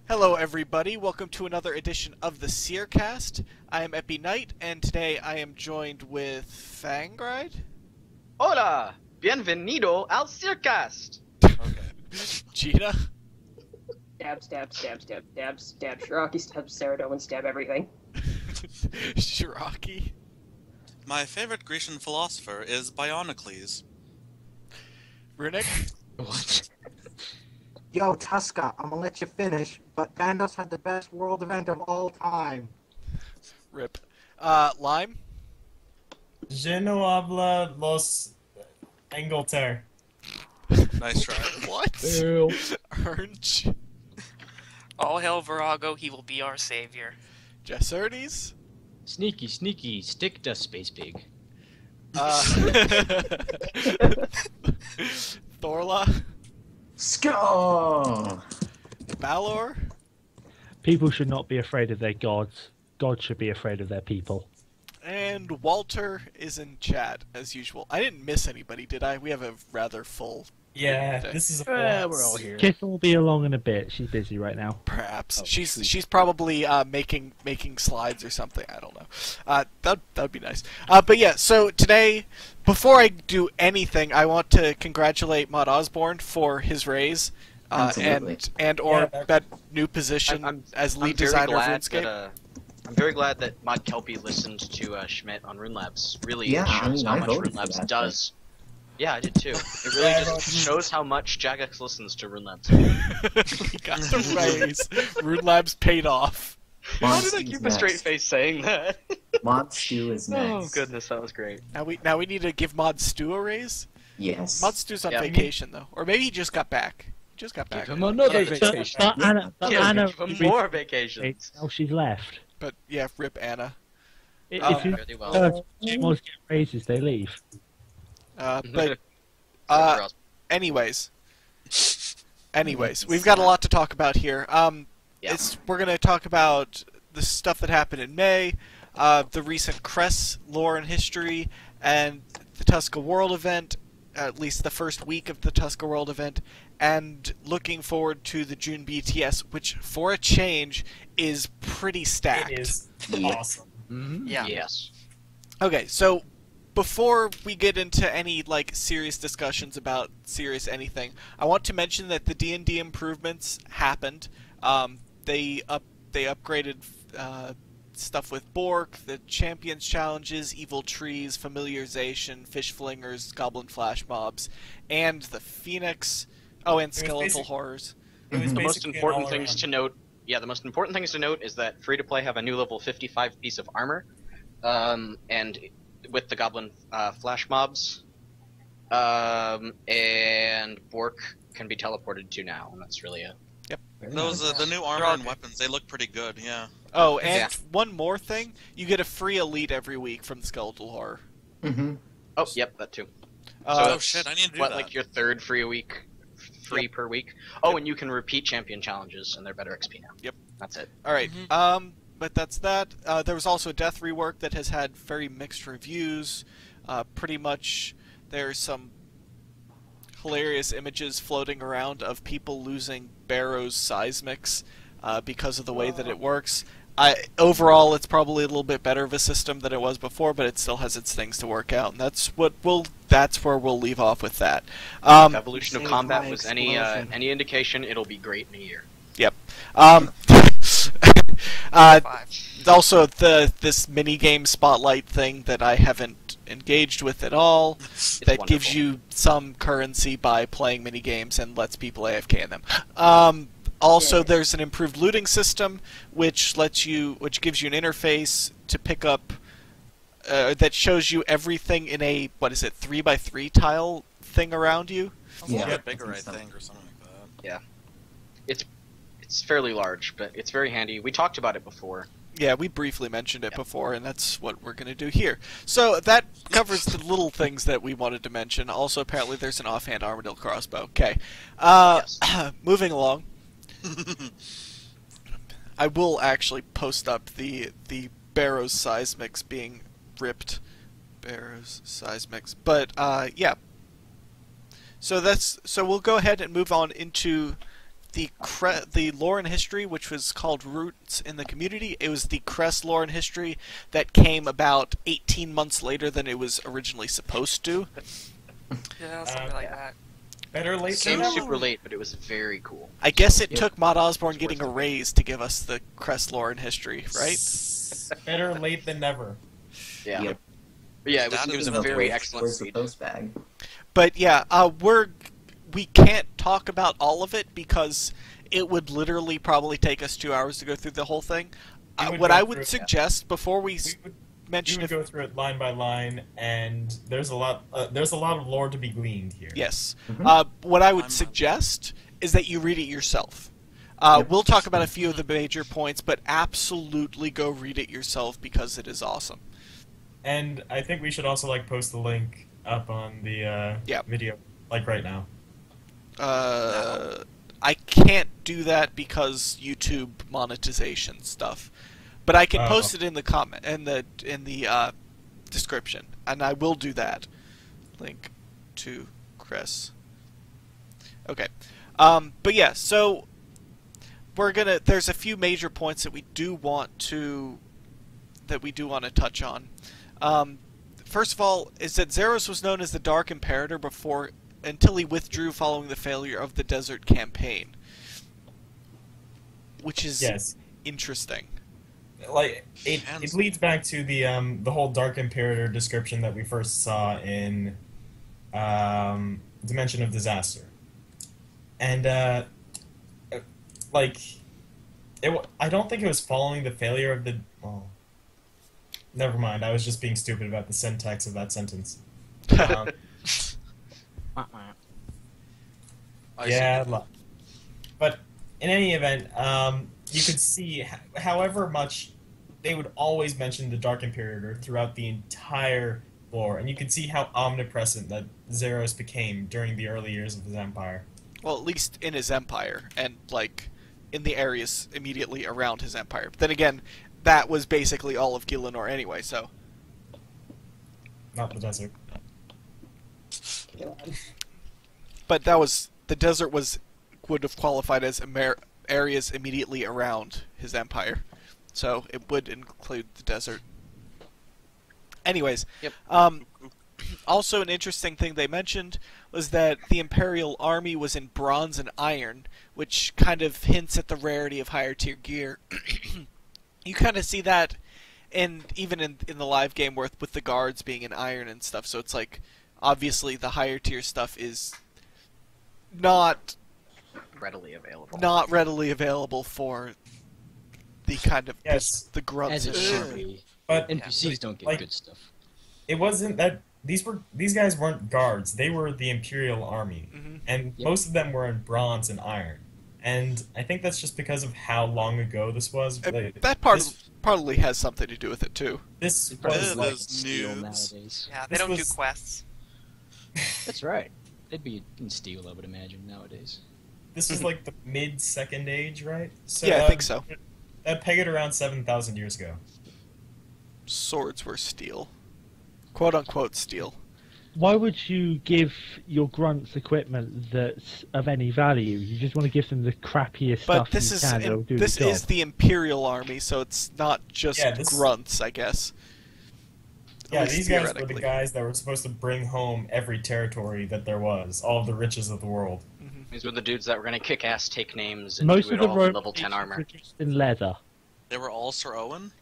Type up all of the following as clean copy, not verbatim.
Hello everybody, welcome to another edition of the Seercast. I am ePiKnight, and today I am joined with Fangride. Hola! Bienvenido al Seercast! Geena. Stab, stab, stab, stab, stab, stab. Siroki stab Cerdo and stab everything. Siroki. My favorite Grecian philosopher is Bionicles. Runic. What? Yo, Tuska, I'm gonna let you finish, but Bandos had the best world event of all time. Rip. Lime. Je no habla los Angleterre. Nice try. What? Ew. Orange. All hail Virago, he will be our savior. Jascertes. Sneaky, sneaky, stick to Space Pig. Thorlah. Sko! Ballor. People should not be afraid of their gods. Gods should be afraid of their people. And Walter is in chat, as usual. I didn't miss anybody, did I? We have a rather full... Yeah, day. this is a We're all here. Kith will be along in a bit. She's busy right now. Perhaps. Oh, she's probably making slides or something. I don't know. That'd be nice. But yeah, so today, before I do anything, I want to congratulate Mod Osborne for his raise. Absolutely. and Yeah, that new position as lead designer of RuneScape. I'm very glad that Mod Kelpie listened to Schmidt on Rune Labs. Really Yeah, I shows mean, how I much voted Rune for Labs that, does. Yeah, I did too. It really Yeah, I just voted. shows how much Jagex listens to Rune Labs. He got the raise. Rune Labs paid off. How did I keep a straight face saying that? Mod Stew is next. Oh goodness, that was great. Now we need to give Mod Stu a raise. Yes. Mod Stu's on Yeah. vacation though, or maybe he just got back. He just got back. Give him another Yeah, vacation. But Anna, Yeah, Anna give him more vacations. now she's left. But yeah, rip Anna. If you Really well. most get raises, they leave. But anyways, we've got a lot to talk about here. Yeah. We're gonna talk about the stuff that happened in May, the recent Crest lore and history, and the Tuska World event, at least the first week of the Tuska World event, and looking forward to the June BTS, which, for a change, is pretty stacked. It is Yeah. awesome. Yeah. Yes. Okay, so before we get into any serious discussions about serious anything, I want to mention that the D&D improvements happened. They upgraded stuff with Bork, the Champions challenges, Evil Trees, Familiarization, Fish Flingers, Goblin Flash Mobs, and the Phoenix. Oh, and Skeletal Horrors. It was The most basically an important things all-around. to note. Yeah, the most important things to note is that free to play have a new level 55 piece of armor, and with the Goblin Flash Mobs, and Bork can be teleported to now, and that's really it. Those the new armor and weapons, they look pretty good. Yeah. Oh, and Yeah. one more thing, you get a free elite every week from the Skeletal Horror. Mm-hmm. Oh, yep, that too. Oh it's, shit! I need to do what, that. like your third free per week? Oh, and you can repeat champion challenges, and they're better XP now. Yep. That's it. Alright, but that's that. There was also a Death rework that has had very mixed reviews. Pretty much, there's some hilarious images floating around of people losing Barrow's seismics because of the way that it works. Overall, it's probably a little bit better of a system than it was before, but it still has its things to work out, and that's where we'll leave off with that. If Evolution of Save Combat my was explosion. any indication, it'll be great in a year. Yep. Five. Also, this mini-game spotlight thing that I haven't engaged with at all, that gives wonderful. you some currency by playing mini-games and lets people AFK in them. Also, there's an improved looting system, which gives you an interface to pick up, that shows you everything in a, 3x3 tile thing around you? Yeah, Yeah. bigger, I think, or something like that. It's fairly large, but it's very handy. We talked about it before. Yeah, we briefly mentioned it before, and that's what we're going to do here. So that covers the little things that we wanted to mention. Also, apparently there's an offhand Armadillo crossbow. Okay. Yes. Moving along. I will actually post up the Barrow's seismics being ripped. Barrow's seismics. But, yeah. So we'll go ahead and move on into the lore and history, which was called Roots in the Community. It was the Crest lore and history that came about 18 months later than it was originally supposed to. Yeah, something like that. Better late than Seemed never. super late, but it was very cool. I guess it Yep. took Mod Osborne It's getting a worth it. raise to give us the Crest lore and history, right? Better late than never. Yeah. Yep. But yeah, it That was a is very Wait, excellent where's the seed. post bag? But yeah, we can't talk about all of it because it would literally probably take us 2 hours to go through the whole thing. We would What go I through would it, suggest before we We mention would go through it line by line, and there's a lot of lore to be gleaned here. yes, Mhm. what I would I'm- suggest is that you read it yourself. We'll talk about a few of the major points, but absolutely go read it yourself because it is awesome. And I think we should also post the link up on the Yep. video, right now. I can't do that because YouTube monetization stuff, but I can post it in the comment in the description, and I will do that. Link to Crest. Okay, but yeah, so there's a few major points that we do want to touch on. First of all, is that Zeros was known as the Dark Imperator until he withdrew following the failure of the Desert Campaign, which is Yes. interesting. It leads back to the whole Dark Imperator description that we first saw in Dimension of Disaster, and I don't think it was following the failure of the. Oh, never mind. I was just being stupid about the syntax of that sentence. Yeah, but in any event, you could see however much they would always mention the Dark Imperator throughout the entire lore, and you could see how omnipresent that Zeros became during the early years of his empire. Well, at least in his empire, and in the areas immediately around his empire. But then again, that was basically all of Gielinor anyway, so. Not the desert. But the desert would have qualified as areas immediately around his empire, so it would include the desert. Anyways, Yep. Also an interesting thing they mentioned was that the Imperial Army was in bronze and iron, which kind of hints at the rarity of higher tier gear. You kind of see that even in the live game with the guards being in iron and stuff, so it's obviously the higher tier stuff is not Readily available. not readily available for the kind of Yes. the grunts. As it and should shit. be. But NPCs don't get good stuff. it wasn't that these guys weren't guards. They were the Imperial Army, Mhm. and Yep. most of them were in bronze and iron. And I think that's just because of how long ago this was. That partly has something to do with it too. This It probably was It like is steel noobs. nowadays. Yeah, they This don't was- do quests. That's right. They'd be in steel, I would imagine, nowadays. This is the mid-Second Age, right? So, Yeah, I think so. That peg it around 7,000 years ago. Swords were steel, quote unquote steel. Why would you give your grunts equipment that's of any value? You just want to give them the crappiest But stuff this you is can. It'll do this the job. is the Imperial Army, so it's not just Yeah, this- grunts, I guess. At Yeah, least these guys were the theoretically. guys that were supposed to bring home every territory that there was, all of the riches of the world. These were the dudes that were gonna kick ass, take names, and Most do of it the all with Roman level 10 legions armor. were dressed in leather. They were all Sir Owen?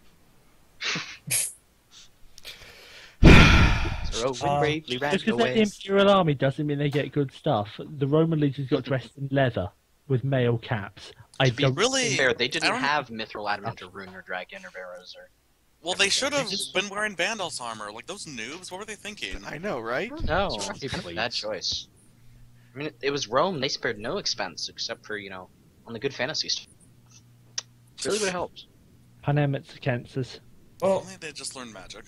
So Owen bravely ran Just because they're the away. Imperial Army doesn't mean they get good stuff. The Roman legions got dressed in leather with mail caps. I be don't really- Fair, they didn't I don't- have Mithril Adamant or Rune or Dragon or Barrows or. Well, they should have just- been wearing Vandal's armor. Those noobs, what were they thinking? I know, right? No, It's kind of a bad choice. I mean, it was Rome. They spared no expense except for on the good fantasy stuff. Really would have helped. Panem et circenses. Well, Only they just learned magic.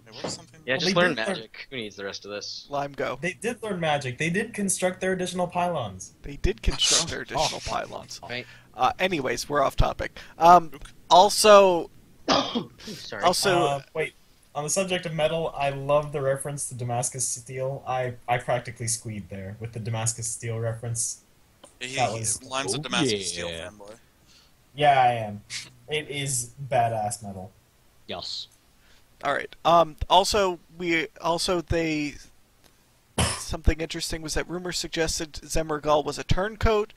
There was something. Yeah, Well, just they learn did- magic. Who needs the rest of this? Lime go. they did learn magic. They did construct their additional pylons. They did construct their additional pylons. Right. Anyways, we're off topic. Also, Sorry. Wait. On the subject of metal, I love the reference to Damascus steel. I practically squeed there with the Damascus steel reference. That was- Lime's a Oh, Damascus Steel yeah. fanboy. Yeah, I am. It is badass metal. Yes. All right. They something interesting was that rumors suggested Zemmergal was a turncoat,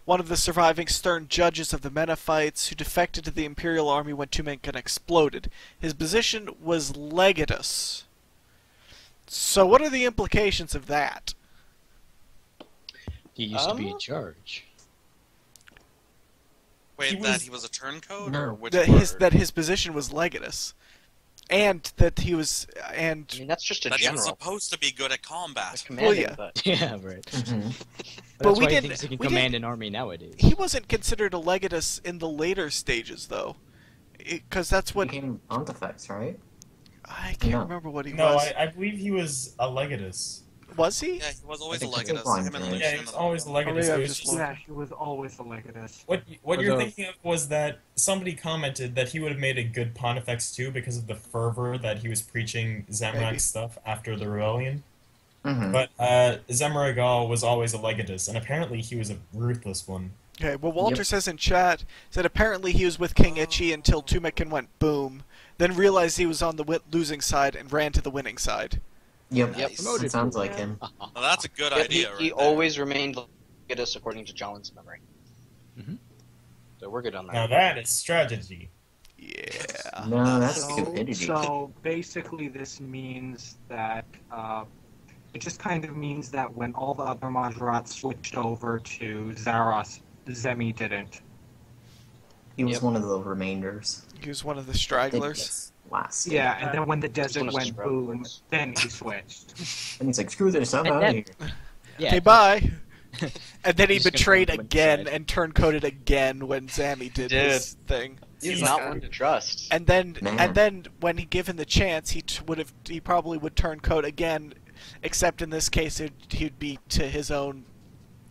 one of the surviving stern judges of the Menophites who defected to the Imperial Army when Tumenkin exploded. His position was legatus. So what are the implications of that? He used to be in charge. Wait, He that was- he was a turncoat, No. or which That his position was legatus, and that he was I mean, that's just a that he was general. supposed to be good at combat. Commanding, yeah. but Yeah, right. Mhm. But That's we why he didn't- thinks he can we command an army nowadays. he wasn't considered a legatus in the later stages though, because that's what Became Pontifex, right? I can't No. remember what he No, was. I believe he was a legatus. Was he? Yeah, he was always a I think Legatus. so. Him and Yeah, Lucian. Yeah, he was always a Or legatus. maybe It I'm was just just- Yeah, he was always a Legatus. What you're Although- thinking of was that somebody commented that he would have made a good Pontifex too because of the fervor that he was preaching Maybe. Zamorak stuff after the rebellion. Mm-hmm. But Zemaragal was always a legatus, and apparently he was a ruthless one. Okay, well, Walter Yep. says in chat, said apparently he was with King Itchy until Tumekin went boom, then realized he was on the losing side and ran to the winning side. Yep. Yep. It sounds like him. Well, that's a good Yep, idea, he right there. always remained Legatus according to Jalen's memory. Mhm. So we're good on that. Now that is strategy. Yeah. No, that's So, stupidity. so basically, this means that it just kind of means that when all the other Majorats switched over to Zaros, Zemi didn't. He was Yep. one of the remainders. He was one of the stragglers. Last. Yeah, and then when the desert one of went his boom, brothers. then he switched. And he's like, screw this, I'm And out of then- here. Yeah. Okay, bye. And then he He's gonna betrayed come to again inside. and turncoated again when Zami did his thing. He's He's not not- one to trust. And then, Man. when he given the chance, he probably would turncoat again, except in this case he'd be to his own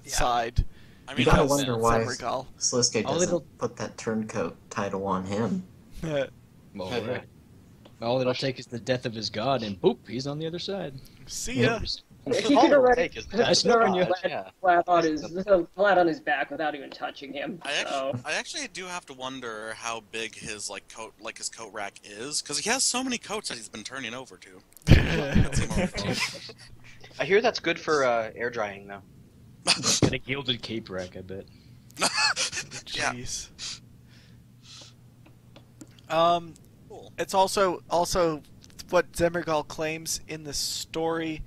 side. I You mean, gotta because wonder why Zemmergal. Sliske All doesn't it'll- put that turncoat title on him. Well, right. All it'll take is the death of his god, and boop, he's on the other side. See ya. He could already Nice knowing you. flat on his back without even touching him. So. I actually do have to wonder how big his his coat rack is, because he has so many coats that he's been turning over to. That's more fun. I hear that's good for air drying, though. Got a gilded cape rack, I bet. Yeah. Jeez. Cool. It's also what Zemmergal claims in the story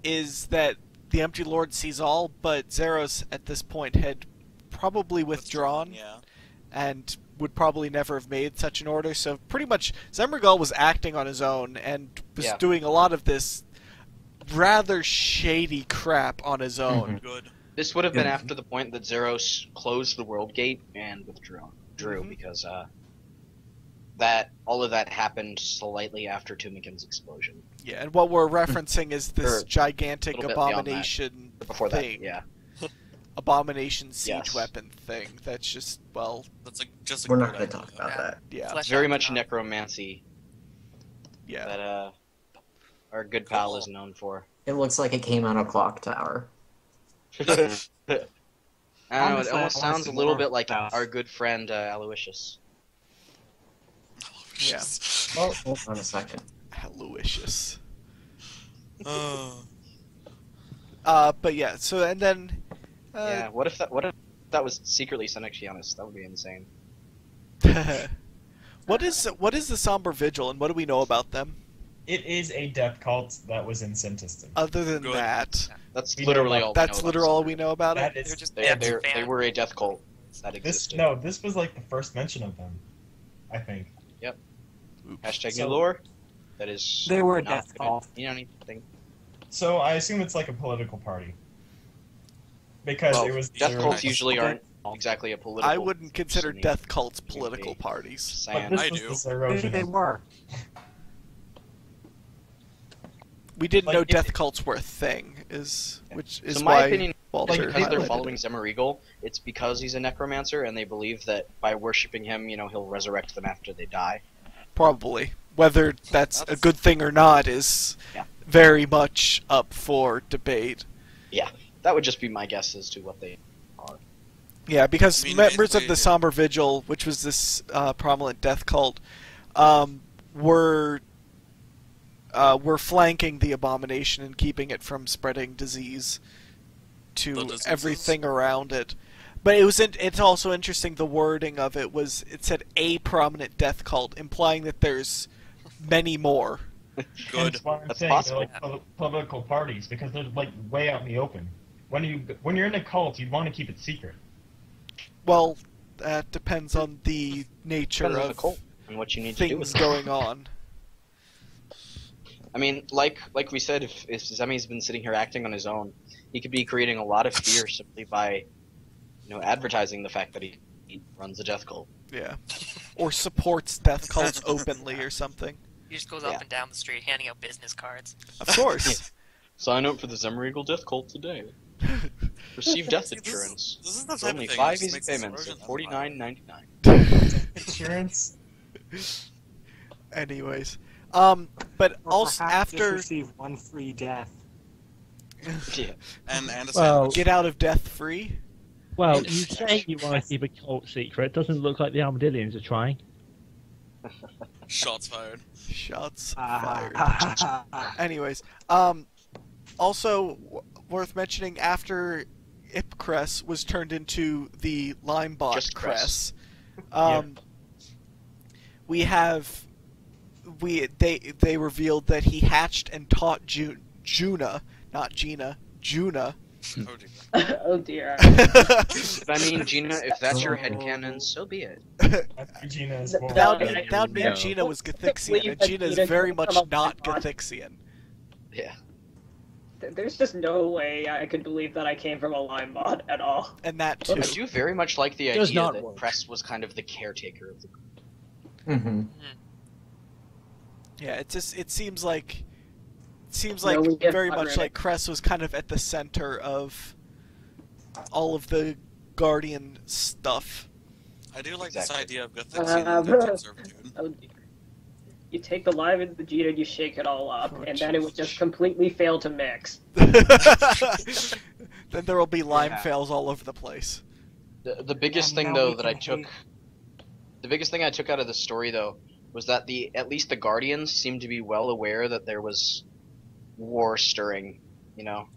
is that the Empty Lord sees all, but Zeros at this point had probably withdrawn Yeah. and would probably never have made such an order. So pretty much Zemmergal was acting on his own and was Yeah. doing a lot of this rather shady crap on his own. Good. This would have been Yeah. after the point that Zeros closed the World Gate and withdrew, Mhm. because that all of that happened slightly after Tumekin's explosion. Yeah, and what we're referencing is this Or gigantic little bit beyond that. abomination Before that, thing. yeah. Abomination siege Yes. weapon thing. That's just, well, That's just a We're good not going idea. to talk about that. yeah. Flesh It's very out much the- necromancy Yeah. that our good pal Cool. is known for. It looks like it came out of Clock Tower. I don't know, it Honestly, almost I wanna sounds see a little more bit like about- our good friend Aloysius. Yeah. Oh, hold on a second. Aloysius. Oh. But yeah, so, and then... Yeah, what if that was secretly Senexianus? That would be insane. what is the Somber Vigil, and what do we know about them? It is a death cult that was in Sintiston. Other than Good. that, That's We literally know all. that's we know literally all about we know about That it? is They're just They, death they fan. were a death cult that this. existed. No, this was like the first mention of them, I think. Hashtag So- new lore. That is. They were a not death good. cult. You know anything? So I assume it's like a political party. Because Well, it was death their- cults usually Okay. aren't exactly a political. I wouldn't consider Just death cults Maybe. political parties. But saying. this I was do. the Maybe Zerosian. they were. We didn't Like, know if death it- cults were a thing, which is So my why opinion, Walter like, because they're highlighted following it. Zemerigal, it's because he's a necromancer, and they believe that by worshipping him, he'll resurrect them after they die. Probably. Whether that's a good thing or not is Yeah. very much up for debate. That would just be my guess as to what they are. Yeah, because I mean, members of basically- the Somber Vigil, which was this prominent death cult, were flanking the abomination and keeping it from spreading disease The to diseases? everything around it. But it's also interesting, the wording of it was, it said a prominent death cult, implying that there's many more. Good. That's why I'm That's saying possible. political parties, because they're like way out in the open. When you're in a cult, you want to keep it secret. Well, that depends on the nature Depends on the of cult and what you need to do things with it. going on. I mean, like we said, if Zemi's been sitting here acting on his own, he could be creating a lot of fear simply by, advertising the fact that he runs a death cult. Yeah. Or supports death cults openly or something. He just goes Yeah. up and down the street handing out business cards. Of course. Sign up for the Zemregal Death Cult today. Receive death See, this insurance. is the It's type only of thing 5 that just easy makes this payments version of $49.99. Insurance. Anyways. But Or also perhaps just after receive one free death. Yeah. And a Well, sandwich. get out of death free. Well, you say you want to keep a cult secret. Doesn't look like the Armadillions are trying. Shots fired. Shots Ah. fired. Anyways, also worth mentioning, after ePiKnight was turned into the Limebot Just Crest, Crest. they revealed that he hatched and taught Juna, not Geena, Juna. Oh, dear. Oh dear. I mean, Gina, if that's your headcanon, so be it. That's Geena as well. That No, would mean no. Gina was Gathixian, Believe and that Gina is Gina very can much become a not Limebot. Gathixian. Yeah. There's just no way I could believe that I came from a Lime bot at all. And that too. I do very much like the Does idea not that work. Crest was kind of the caretaker of the group. Mm-hmm. Yeah, it seems like No, we get very much Runic. like Crest was kind of at the center of all of the Guardian stuff. I do like Exactly. this idea of Gathixian Uh, servitude. Oh dear. You take the lime and the Gina and you shake it all up, Oh, and then it would just completely fail to mix. Then there will be lime Yeah. fails all over the place. The biggest And thing now though we that I can took, hate- the biggest thing I took out of the story though was that at least the Guardians seemed to be well aware that there was war stirring. Mhm.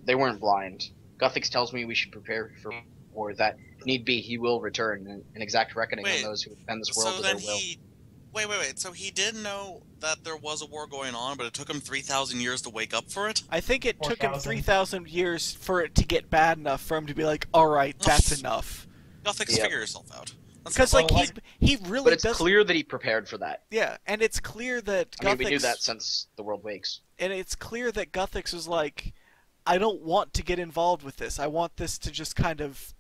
They weren't blind. Guthix tells me we should prepare for war. That if need be, he will return and exact reckoning Wait, on those who defend this world So with their then will. wait. So he did know that there was a war going on, but it took him 3,000 years to wake up for it? I think it took him 4,000. 3,000 years for it to get bad enough for him to be like, all right, that's enough. Nothing, Yeah. figure yourself out. That's Because Well, like he really But it's does. clear that he prepared for that. Yeah, and it's clear that I mean, we knew Guthix- that since the world wakes. and it's clear that Guthix was like, I don't want to get involved with this. I want this to just kind of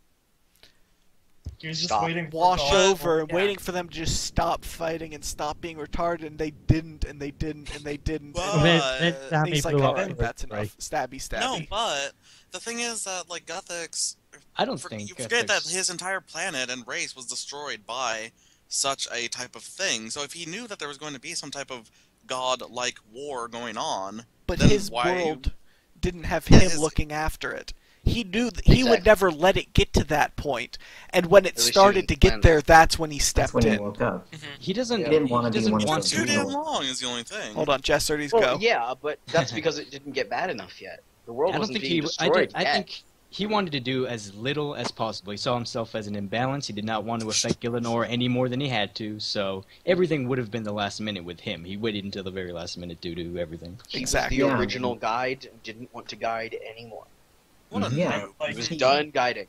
He was just Stop. waiting for wash the- over and Yeah. waiting for them to just stop fighting and stop being retarded, and they didn't, and they didn't, and they didn't. Well, and Then then Sammy he's like, blew all up right, the that's ray. enough. Stabby, No, stabby. but the thing is that, like, Guthix... I don't think You forget that Guthix- his entire planet and race was destroyed by such a type of thing. So if he knew that there was going to be some type of god-like war going on, But then his why... world didn't have him His- looking after it. He knew he would Exactly. never let it get to that point, and when it At least he started didn't to get plan there, that's when he That's stepped when he in. woke up. He doesn't. He didn't wanna he be doesn't one of want those Too to. damn long is the only thing. Hold on, Jascertes, Well, go. yeah, but that's because it didn't get bad enough yet. The world I don't wasn't think being he. destroyed I yet. think he wanted to do as little as possible. He saw himself as an imbalance. He did not want to affect Gillinor any more than he had to. So everything would have been the last minute with him. He waited until the very last minute to do everything. He Exactly. was the Yeah. original guide and didn't want to guide anymore. What a Yeah. noob. Like, He was he- done guiding.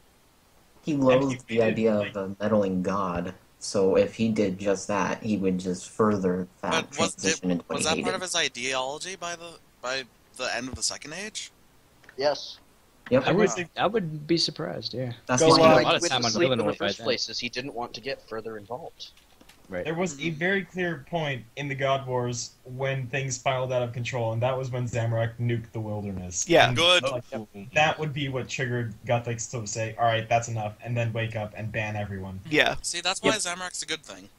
He loathed he the did, idea like- of a meddling god, so if he did just that, he would just further that But transition into what was he that hated. part of his ideology by the end of the Second Age? Yes. Yep. I would be surprised. Yeah. That's Go why on. he a Why liked lot he of went time to on sleep in Gillinor the by first then. place is he didn't want to get further involved. Right. There was a very clear point in the God Wars when things spiraled out of control, and that was when Zamorak nuked the wilderness. Yeah. And, Good. like, that would be what triggered Guthix to say, "All right, that's enough," and then wake up and ban everyone. Yeah. See, that's why Yep. Zamorak's a good thing.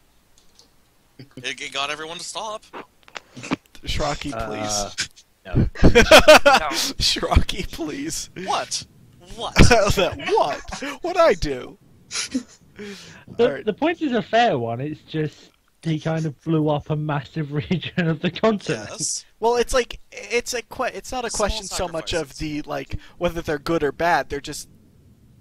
It got everyone to stop. Shrocky, please. No. Shrocky, please. What? What? What? What'd I do? Alright. The point is a fair one. It's just he kind of blew up a massive region of the continent. Yes. Well, it's like it's not a Small question so much of the whether they're good or bad. They're just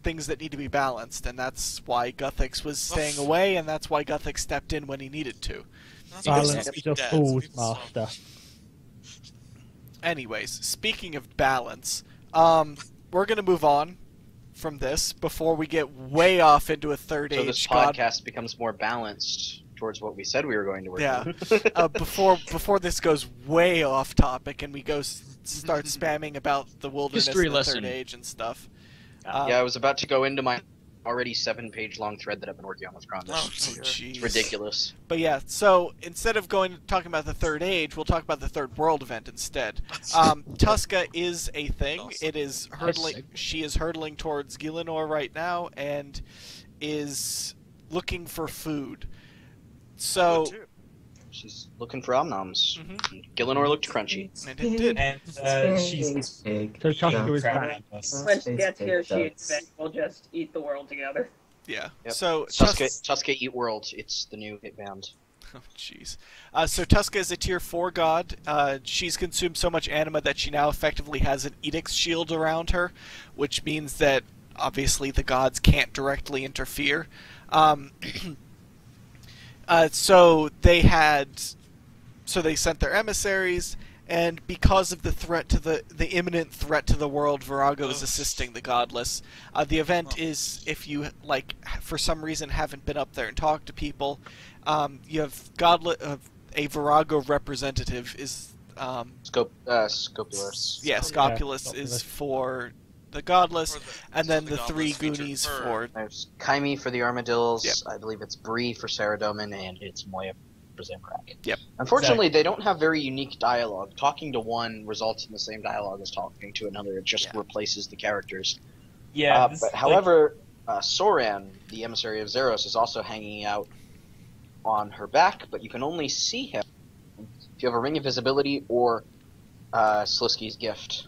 things that need to be balanced, and that's why Guthix was staying away, and that's why Guthix stepped in when he needed to. That's because Silence he's is a dead, fool's so people master. Anyways, speaking of balance, we're gonna move on from this before we get way off into a third So age. this podcast becomes more balanced towards what we said we were going to work Yeah. on. Before this goes way off topic and we start spamming about the wilderness History and the lesson. third age and stuff. Yeah, I was about to go into my already 7-page long thread that I've been working on with Grandis. Oh, Oh, dear. jeez. It's ridiculous. But yeah, so instead of talking about the third age, we'll talk about the third world event instead. Tuska is a thing. Awesome. It is hurtling. She is hurtling towards Gielinor right now and is looking for food. So Would too. She's looking for omnoms. Mhm. Gielinor looked crunchy. and it did. And she's So Tuska is crap back. at us. When she gets here, she expects we'll just eat the world together. Yeah. Yep. So Tuska Eat World. It's the new hit band. Oh, jeez. So Tuska is a tier 4 god. She's consumed so much anima that she now effectively has an Edict's shield around her, which means that obviously the gods can't directly interfere. So they sent their emissaries, and because of the threat to the imminent threat to the world, Virago is assisting the godless. The event is, if you for some reason haven't been up there and talked to people, you have a Virago representative is Scopulus. yeah, Scopulus is for the godless, and then the three godless featured Goonies for- for There's Kaimi for the Armadillos. Yep. I believe it's Bree for Saradomin, and it's Moya for Zamcrack. Yep. Unfortunately, they don't have very unique dialogue. Talking to one results in the same dialogue as talking to another. It just replaces the characters. Yeah. However, Soran, the emissary of Zeros, is also hanging out on her back, but you can only see him if you have a Ring of Visibility or Slisky's Gift.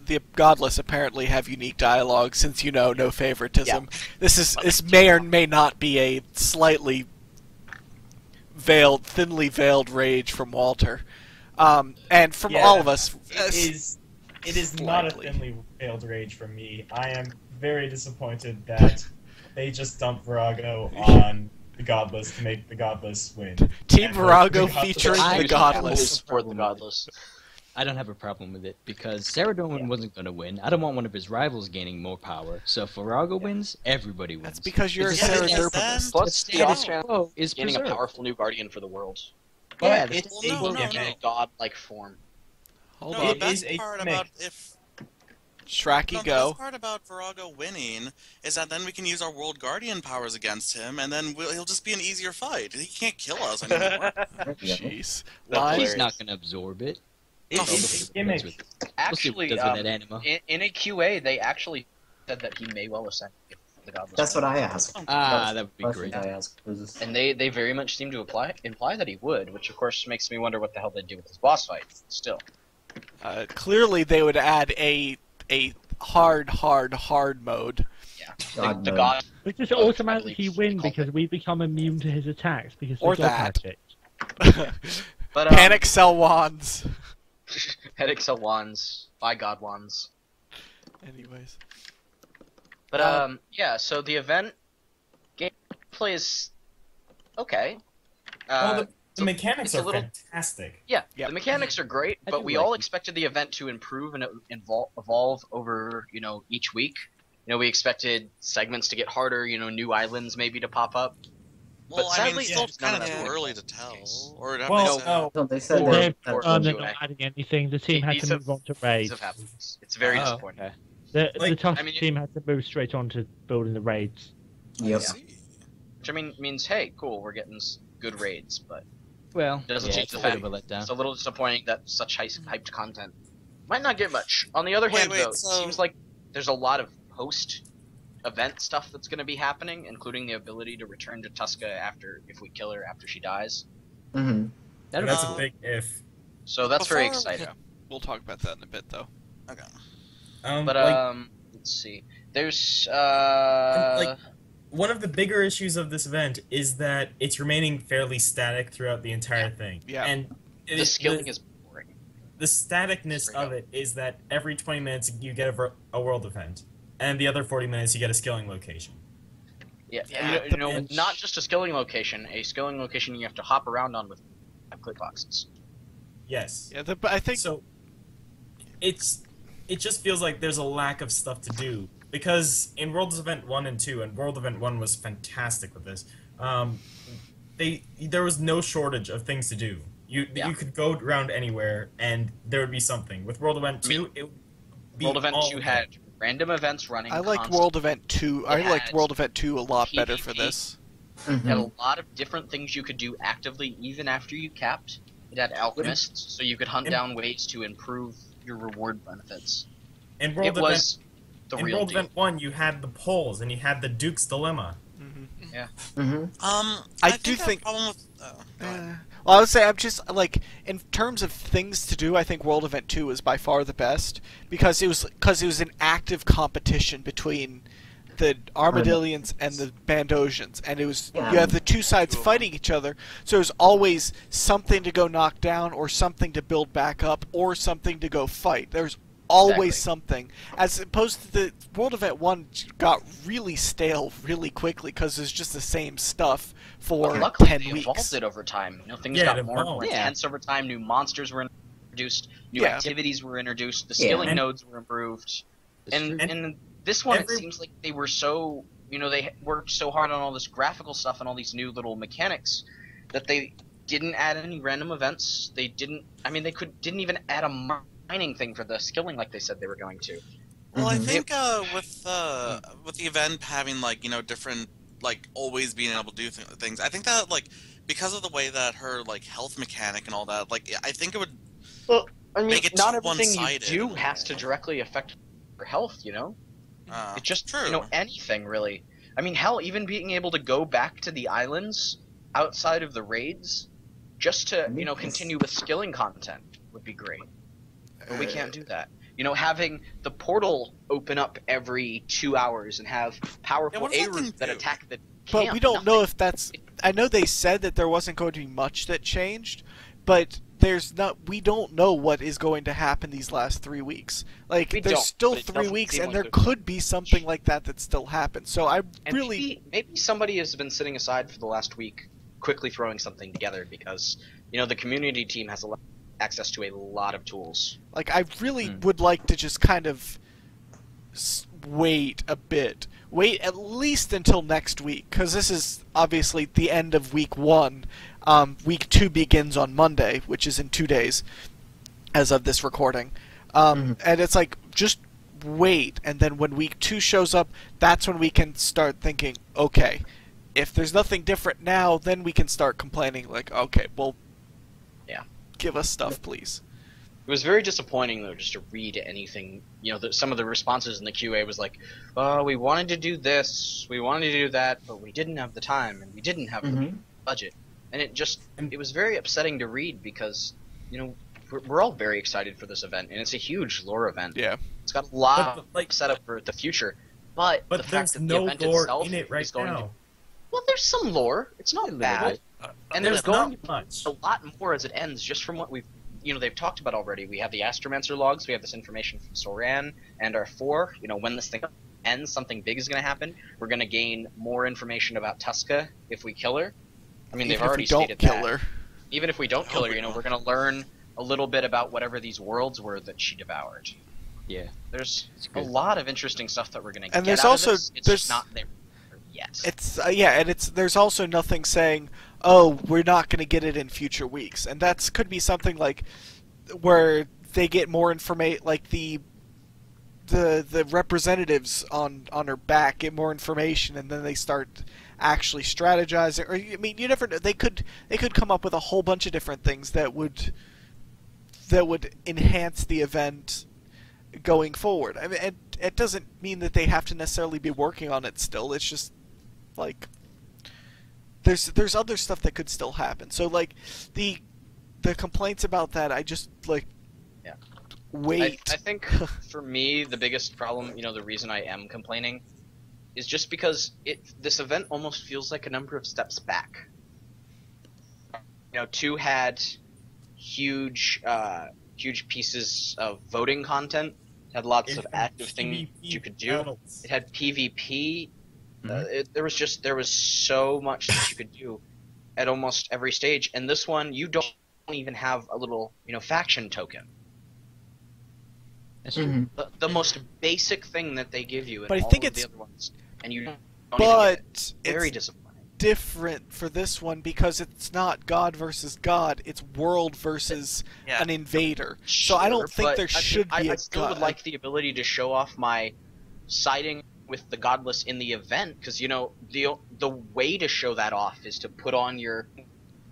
the godless apparently have unique dialogue, since no favoritism. This may or may not be a slightly thinly veiled rage from Walter, and from all of us. It is not a thinly veiled rage from me. I am very disappointed that they just dumped Virago on the Godless to make the Godless win. Team Virago featuring the Godless. Support the Godless. I don't have a problem with it, because Saradomin wasn't going to win. I don't want one of his rivals gaining more power. So if Virago wins, everybody wins. That's because you're a It's just- Saraderpinist. Plus, the Austrian is gaining a preserved. powerful new guardian for the world. Yeah, But it's Well, no, a no, In a no. god-like form. Hold No, on. the It best is a part mix. about if Shraki, no, the go. best part about Virago winning is that then we can use our World Guardian powers against him, and then he'll just be an easier fight. He can't kill us anymore. Jeez. That's Lies. He's not going to absorb it. It's a gimmick. We'll see what Actually, he does with that anima. in a QA, they actually said that he may well ascend to the Godless. That's what I asked. Ah, that would be Question great. I asked. And they very much seem to imply that he would, which of course makes me wonder what the hell they'd do with his boss fight. Still, Clearly, they would add a hard mode. yeah, God the mode. God. We just Well, automatically I believe win we call because it. we become immune to his attacks because Or they're dog that. magic. But Panic cell wands. Headaches of wands, by God wands. Anyways. But yeah, so the event gameplay is okay. The mechanics it's a are little- fantastic. Yeah, Yep. the mechanics are great, I but do we like all it. expected the event to improve and evolve over, each week. We expected segments to get harder, new islands maybe to pop up. Well, I mean, sadly, it's still it's none kind of of that too works. early to tell. Or that Well, makes sense. no. So they said Or- They're or they're QA. not adding anything. The team had These to have- move on to These raids. have happened. It's very Oh, disappointing. okay. The Like, Tusk I mean, team had to move straight on to building the raids. Yep. I see. Which means, hey, cool, we're getting good raids, but Well, Doesn't yeah, change it's the a bit of fact. a letdown. it's a little disappointing that such hyped content might not get much. On the other Wait, hand, wait, though, so- it seems like there's a lot of post-event stuff that's going to be happening, including the ability to return to Tuska if we kill her after she dies. Mm-hmm. That'd That's be a big if. So that's very Before- exciting. Yeah. We'll talk about that in a bit, though. Okay. But let's see. There's Like, one of the bigger issues of this event is that it's remaining fairly static throughout the entire thing. Yeah. And the skilling is boring. the staticness Straight of up. it is that every 20 minutes you get a world event, and the other 40 minutes you get a skilling location. Yeah, Yeah, you know, not just a skilling location you have to hop around on with click boxes. Yes. Yeah, but I think So it just feels like there's a lack of stuff to do, because in World Event 1 and 2, and World Event 1 was fantastic with this, there was no shortage of things to do. You could go around anywhere and there would be something. With World Event 2, it would be World Event all 2 of had it. random events running. I liked constantly. World Event 2. I It liked had World Event 2 a lot better for PvP. this. It had a lot of different things you could do actively even after you capped. It had alchemists, so you could hunt down ways to improve your reward benefits. In It World was the in real World deal. Event 1, you had the polls, and you had the Duke's Dilemma. I do think. think- Problem with, go ahead. Well, I would say I'm just like in terms of things to do. I think World Event 2 is by far the best because it was an active competition between the Armadillians and the Bandosians, and it was you have the two sides fighting each other. So there's always something to go knock down, or something to build back up, or something to go fight. There's always something, as opposed to the World Event 1 got really stale really quickly because it's just the same stuff for But luckily, 10 they weeks. evolved it over time. You know, things Yeah, it got more and more evolved. intense over time. New monsters were introduced. New Yeah. activities were introduced. The skilling And- nodes were improved. And And in this one, every- it seems like they were so, you know, they worked so hard on all this graphical stuff and all these new little mechanics that they didn't add any random events. They didn't. I mean, didn't even add a mining thing for the skilling like they said they were going to. Well, I think with the event having like different always being able to do things, I think that because of the way that her health mechanic and all that, I think it would Well, I mean, make it not too everything you one-sided do in a has to way. directly affect your health. You know. It's just true. anything really. I mean, hell, even being able to go back to the islands outside of the raids, just to continue with skilling content would be great. But we can't do that. You know, having the portal open up every 2 hours and have powerful what does that A-routes thing that do? attack the But camp, we don't know nothing. if that's. I know they said that there wasn't going to be much that changed, but there's not. We don't know what is going to happen these last 3 weeks. We There's don't, still but it 3 doesn't weeks, seem and like there there's could be something like that still happens. So I And really. maybe somebody has been sitting aside for the last week, quickly throwing something together because the community team has access to a lot of tools. I really would like to just kind of wait a bit. Wait at least until next week, because this is obviously the end of week 1. Week 2 begins on Monday, which is in 2 days, as of this recording. And it's just wait, and then when week 2 shows up, that's when we can start thinking, okay, if there's nothing different now, then we can start complaining, okay, well, give us stuff, please. It was very disappointing, though, just to read anything. Some of the responses in the QA was we wanted to do this, we wanted to do that, but we didn't have the time, and we didn't have the budget. And it was very upsetting to read because, we're all very excited for this event, and it's a huge lore event. Yeah. It's got a lot set up for the future, but the fact there's that the no event lore itself in it right is going now. to... Well, there's some lore. It's not bad. And there's going to be much. a lot more as it ends, just from what they've talked about already. We have the Astromancer logs, we have this information from Soran and our 4. When this thing ends, something big is going to happen. We're going to gain more information about Tuska if we kill her. I mean, they've already stated that. Even if we don't kill her, we're going to learn a little bit about whatever these worlds were that she devoured. Yeah. There's a lot of interesting stuff that we're going to get And there's out also- of this. It's there's- just not there yet. It's and there's also nothing saying, oh, we're not going to get it in future weeks, and that's could be something where they get more information, the representatives on her back get more information, and then they start actually strategizing. Or I mean, you never know. They could come up with a whole bunch of different things that would enhance the event going forward. I mean, it doesn't mean that they have to necessarily be working on it still. It's just there's other stuff that could still happen. So the complaints about that, I just wait. I think for me the biggest problem, the reason I am complaining, is just because this event almost feels like a number of steps back. 2 had huge pieces of voting content. It had lots of active things you could do. Battles. It had PvP. There was so much that you could do at almost every stage. And this one, you don't even have a little, faction token. That's true. The most basic thing that they give you in But I all think of it's- the other ones, and you don't even get it. But Very it's disappointing. different for this one because it's not God versus God, it's world versus Yeah. an invader. So I don't think there should be I a still God. would like the ability to show off my siding with the godless in the event, because the way to show that off is to put on your.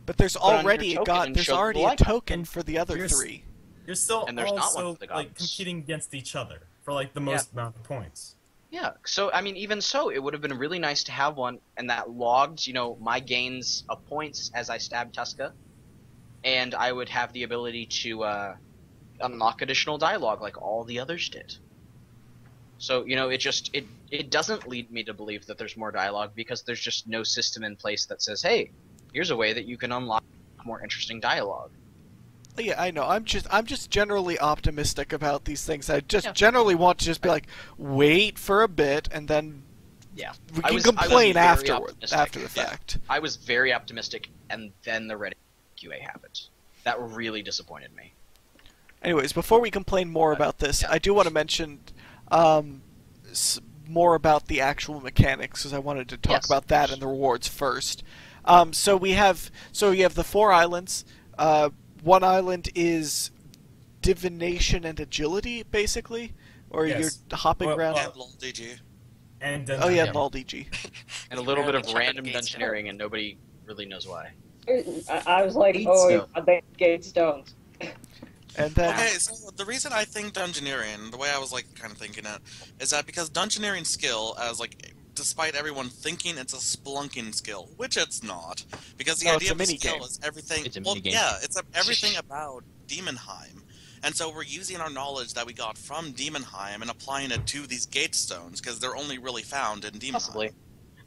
But there's on your already a token God. and There's show already the a icon. token for the other You're 3. You're still And there's not one also for the like gods. competing against each other for like the most amount of points. Yeah, so I mean, even so, it would have been really nice to have one, and that logged, my gains of points as I stabbed Tuska, and I would have the ability to unlock additional dialogue like all the others did. So it doesn't lead me to believe that there's more dialogue because there's just no system in place that says, hey, here's a way that you can unlock more interesting dialogue. Yeah, I know. I'm just generally optimistic about these things. I just generally want to just be like, wait for a bit, and then Yeah, we I can was complain very after optimistic. the Yeah. fact. I was very optimistic, and then the Reddit QA happened. That really disappointed me. Anyways, before we complain more about this, yeah. I do want to mention more about the actual mechanics, because I wanted to talk Yes. about that and the rewards first. So you have the 4 islands. One island is divination and agility, basically, or Yes. you're hopping Well, around. Yeah, lol, DG. And Oh yeah, Yeah. lol DG. And a little bit of Check the random gates. dungeoneering, and nobody really knows why. I was like, Gate oh, stone. they gate stones. And then Okay, so the reason I think Dungeoneering, the way I was kind of thinking it, is that because Dungeoneering skill, as despite everyone thinking it's a spelunking skill, which it's not, because the No, idea it's a of the mini skill game. is everything. It's a well, mini game. yeah, it's everything about Demonheim, and so we're using our knowledge that we got from Demonheim and applying it to these gate stones because they're only really found in Demonheim. Possibly.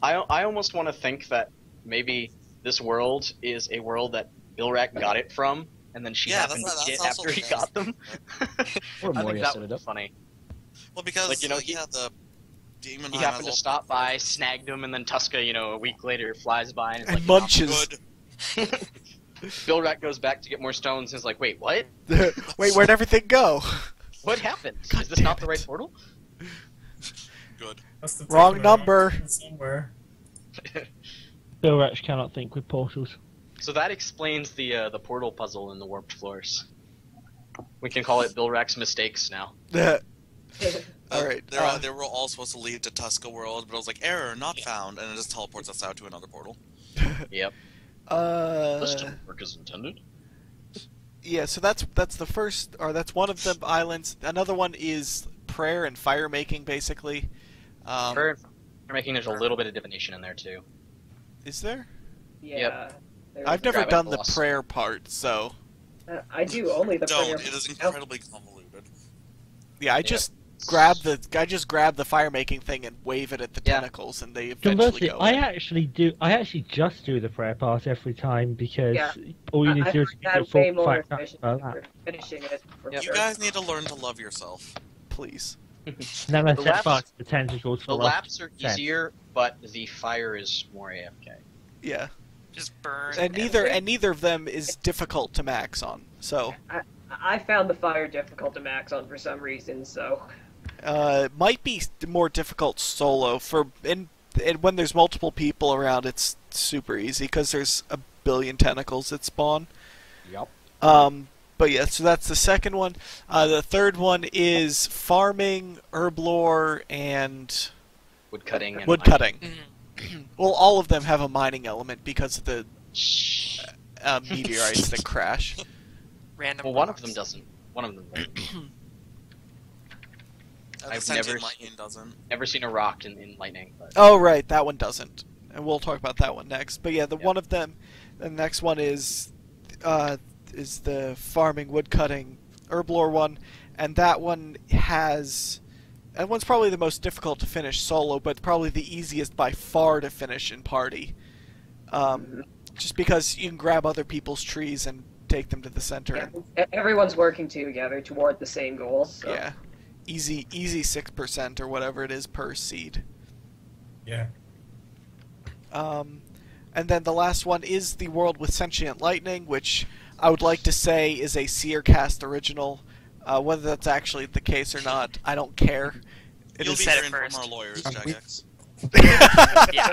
I almost want to think that maybe this world is a world that Bilrak got it from, and then she Yeah, happened that's to get also after he fair. got them. Or I Moria think that set would it be up. funny. Well, because Like, the Demonheim He happened has to all- stop by, snagged him, and then Tuska, a week later flies by and is and like, munches. Good. Bilrak goes back to get more stones and is like, wait, what? Wait, where'd everything go? What happened? God Is this not damn the right it. portal? Good. Must have Wrong taken the wrong number. turn somewhere. Bill Rex cannot think with portals. So that explains the portal puzzle in the warped floors. We can call it Bilrak's mistakes now. All right. They were all supposed to lead to Tuska World, but I was like, error, not found, and it just teleports us out to another portal. Yep. Uh, This didn't work as intended. yeah. So that's the first, or that's one of the islands. Another one is prayer and fire making, basically. For making there's a little bit of divination in there too. Is there? Yeah. I've never Grab it, done the boss. prayer part, so I do only the Don't. prayer. It is incredibly convoluted. yeah. I just grab the fire making thing and wave it at the Yeah. tentacles, and they eventually Conversely, go. I in. actually just do the prayer part every time because Yeah. all you need I to do is find get that full way more 5 times efficient for for that. finishing it. For Yep. You sure. guys need to learn to love yourself. Please. And then I The set laps- fire to the tentacles The for laps are 10. easier, but the fire is more AFK. Yeah. Just burn. And neither of them is difficult to max on. So I found the fire difficult to max on for some reason, so it might be more difficult solo and when there's multiple people around. It's super easy because there's a billion tentacles that spawn. Yup. But yeah, so that's the second one. The third one is farming, herb lore, and Woodcutting and woodcutting. Mhm. Well, all of them have a mining element because of the meteorites that crash. Random. Well, one of blocks. them doesn't. One of them doesn't. The I've sentient never lightning doesn't. Never seen a rock in lightning. But Oh, right, that one doesn't. And we'll talk about that one next. But yeah, Yep. one of them, the next one is the farming, woodcutting, herb lore one, and that one has. That one's probably the most difficult to finish solo, but probably the easiest by far to finish in party. Just because you can grab other people's trees and take them to the center. Yeah, everyone's working together toward the same goal. So. Yeah, easy 6% or whatever it is per seed. Yeah. And then the last one is the world with sentient lightning, which I would like to say is a Seercast original. Whether that's actually the case or not, I don't care. You'll be said it hearing from first. our lawyers, Jagex. Yeah.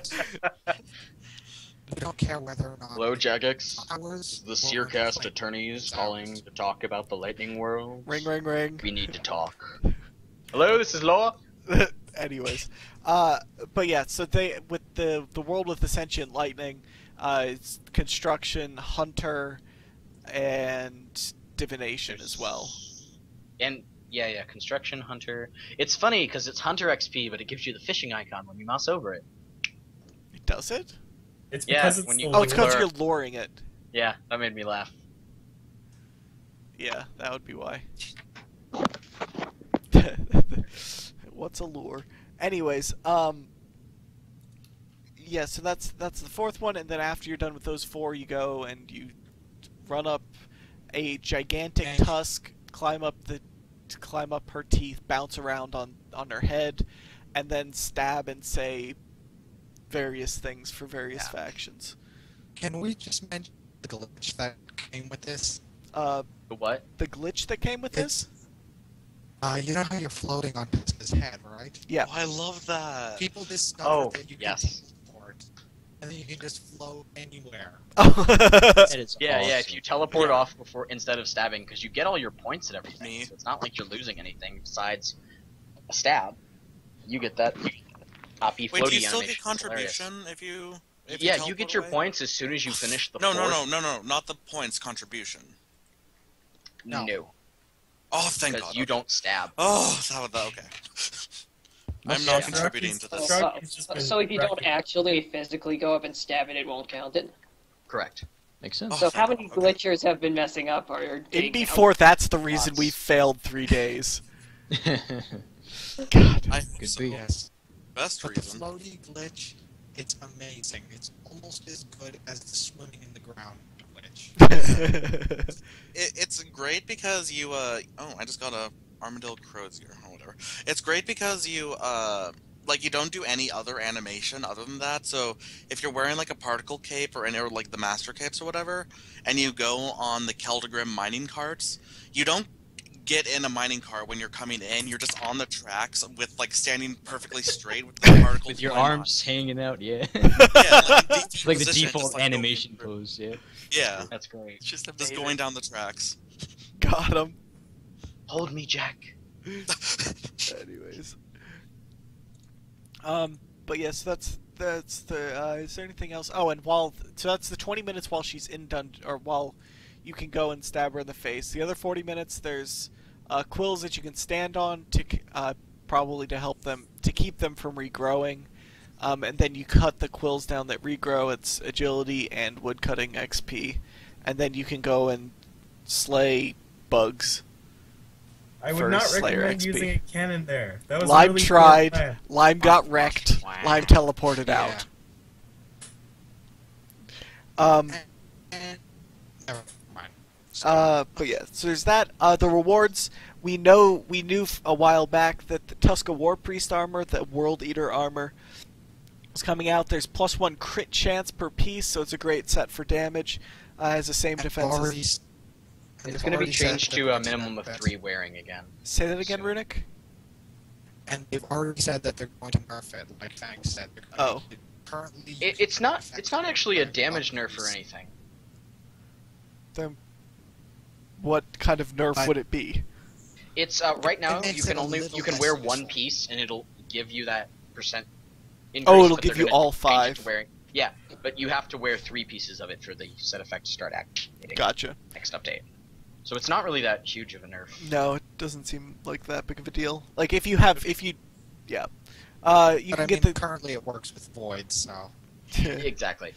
We don't care whether or not. Hello, Jagex. Ours The or Seercast like attorneys ours. calling to talk about the lightning world. Ring, ring, ring. We need to talk. Hello, this is Law. Anyways, but yeah, so they with the world with the sentient lightning, it's construction, hunter, and divination as well. And yeah, construction, hunter. It's funny because it's hunter XP, but it gives you the fishing icon when you mouse over it. Does it? It's Yeah, because it's when the you- Oh, it's because Lure. you're luring it. Yeah, that made me laugh. Yeah, that would be why. What's a lure? Anyways, yeah, so that's the fourth one, and then after you're done with those four, you go and you run up a gigantic Okay. tusk, climb up her teeth, bounce around on her head, and then stab and say various things for various factions. Can we just mention the glitch that came with this? The what? The glitch that came with this? You know how you're floating on Tuska's head, right? Yeah. Oh, I love that. People discovered Oh, that you yes. can teleport, and then you can just float anywhere. That is Yeah, awesome. if you teleport off before instead of stabbing, because you get all your points and everything. Me. So it's not like you're losing anything besides a stab. You get that copy Wait, do you floaty still animation. get It's hilarious. contribution if you Yeah, you teleport get your away? points as soon as you finish the No, fourth. no, not the points contribution. No, Oh, thank because God. you okay. don't stab. Oh, that okay. I'm not contributing to this. So if you don't actually physically go up and stab it, it won't count it. Correct. Makes sense. So Oh, how many okay. glitchers have been messing up or In getting before, that's the reason Lots. we failed 3 days. I think Could so. be. Yes. Best But the reason. floaty glitch, it's amazing. It's almost as good as the swimming in the ground glitch. It's great because you oh, I just got a armadillo crozier or whatever. It's great because you like you don't do any other animation other than that. So if you're wearing like a particle cape or any or like the master capes or whatever, and you go on the Keldegrim mining carts, you don't get in a mining cart when you're coming in. You're just on the tracks with like standing perfectly straight with the particles With your going on. arms hanging out, yeah. Yeah, like, in It's like the position, default just, like, animation going- pose, yeah. Yeah, That's great. It's just just amazing. going down the tracks. Got him. Hold me, Jack. Anyways. But yes, that's the. Is there anything else? Oh, and so that's the 20 minutes while she's in dungeon, or while you can go and stab her in the face. The other 40 minutes, there's quills that you can stand on to probably to help them to keep them from regrowing. And then you cut the quills down that regrow. It's agility and woodcutting XP, and then you can go and slay bugs. I would for not Slayer recommend XP. using a cannon there. That was a Lime really poor tried. plan. Lime got wrecked. Wow. Lime teleported Yeah. out. And never mind. But yeah, so there's that. The rewards, we knew a while back that the Tuska War Priest armor, the World Eater armor, was coming out. There's +1 crit chance per piece, so it's a great set for damage. Has the same And defenses. already- and It's they've going to be already said changed that to they're a going minimum of nerf it. 3 wearing again. Say that again, So- Runic? And they've already said that they're going to nerf it, like Fang said. They're going Oh. to currently It's not actually a damage nerf or anything. Then what kind of nerf But- would it be? It's right now makes you it can a only little you can less wear useful. one piece and it'll give you that percent increase. Oh, it'll but give they're you gonna all change it 5. to wearing- Yeah, but you have to wear 3 pieces of it for the set effect to start activating. Gotcha. Next update. So it's not really that huge of a nerf. No, it doesn't seem like that big of a deal. Like if you, yeah, you But I can mean, get currently it works with Void, so... the. Exactly.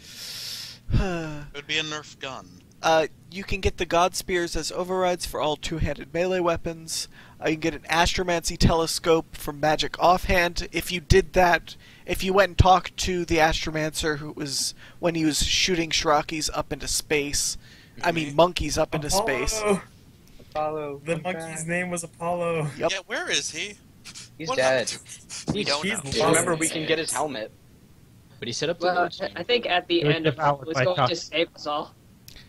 It would be a Nerf gun. You can get the God Spears as overrides for all two-handed melee weapons. You can get an Astromancy Telescope from Magic Offhand. If you did that, if you went and talked to the Astromancer when he was shooting Shirokis up into space, I mean monkeys up into space. Apollo. The monkey's name was Apollo. Yep. Yeah, where is he? He's What dead. We don't know. He's Remember, lost. we can get his helmet. But he set up the Well, load screen. I think at the It was end of devoured it was by going to Tusk. save us all.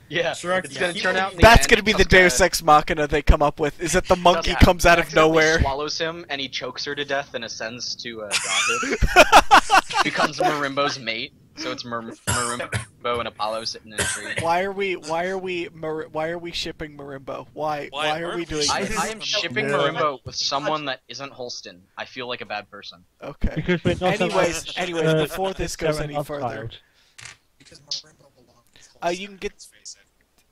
Yeah, Shrek, it's gonna turn out. In the That's end, going to be the Tuska Deus Ex Machina they come up with, is that the monkey Tuska comes out of accidentally nowhere. swallows him, and he chokes her to death and ascends to godhood. Becomes Marimbo's mate, so it's Marimbo and Apollo sitting in a tree. Why are we shipping Marimbo? Why are we doing I this? am shipping Marimbo with someone that isn't Holston. I feel like a bad person. Okay. Because we're not Anyways, allowed, before this goes Sarah any Love further, Child. Because Marimbo belongs to Holston, you can get- let's face it.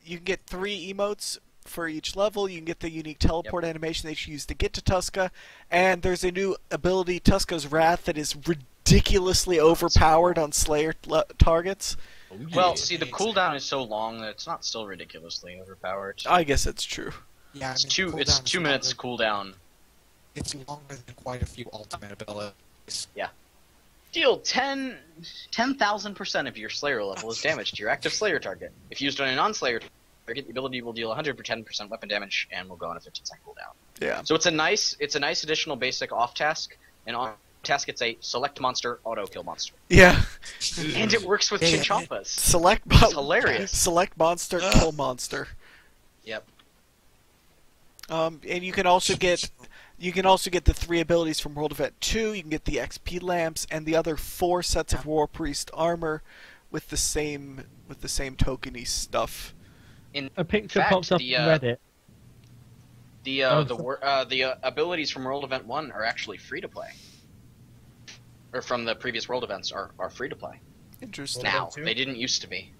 you can get 3 emotes for each level. You can get the unique teleport animation that you use to get to Tuska, and there's a new ability, Tuska's Wrath, that is ridiculously overpowered on Slayer targets. Well, see, the cooldown is so long that it's not still ridiculously overpowered. I guess that's true. Yeah, I It's mean, two. It's cooldown 2 is minutes longer- cooldown. It's longer than quite a few ultimate abilities. Deal 10,000% of your Slayer level is damage to your active Slayer target. If used on a non-Slayer target, the ability will deal 110% weapon damage and will go on a 15-second cooldown. Yeah. So it's a nice additional basic off task, and on task it's a select monster, auto kill monster, Yeah. and it works with Yeah. Chinchompas. Select It's hilarious. Select monster, kill monster. Yep. And you can also get the 3 abilities from World Event 2. You can get the XP lamps and the other 4 sets of War Priest armor with the same tokeny stuff. A picture fact, pops up the, on Reddit. The abilities from World Event 1 are actually free to play. Or from the previous World Events are free to play. Interesting. Now. Two? They didn't used to be.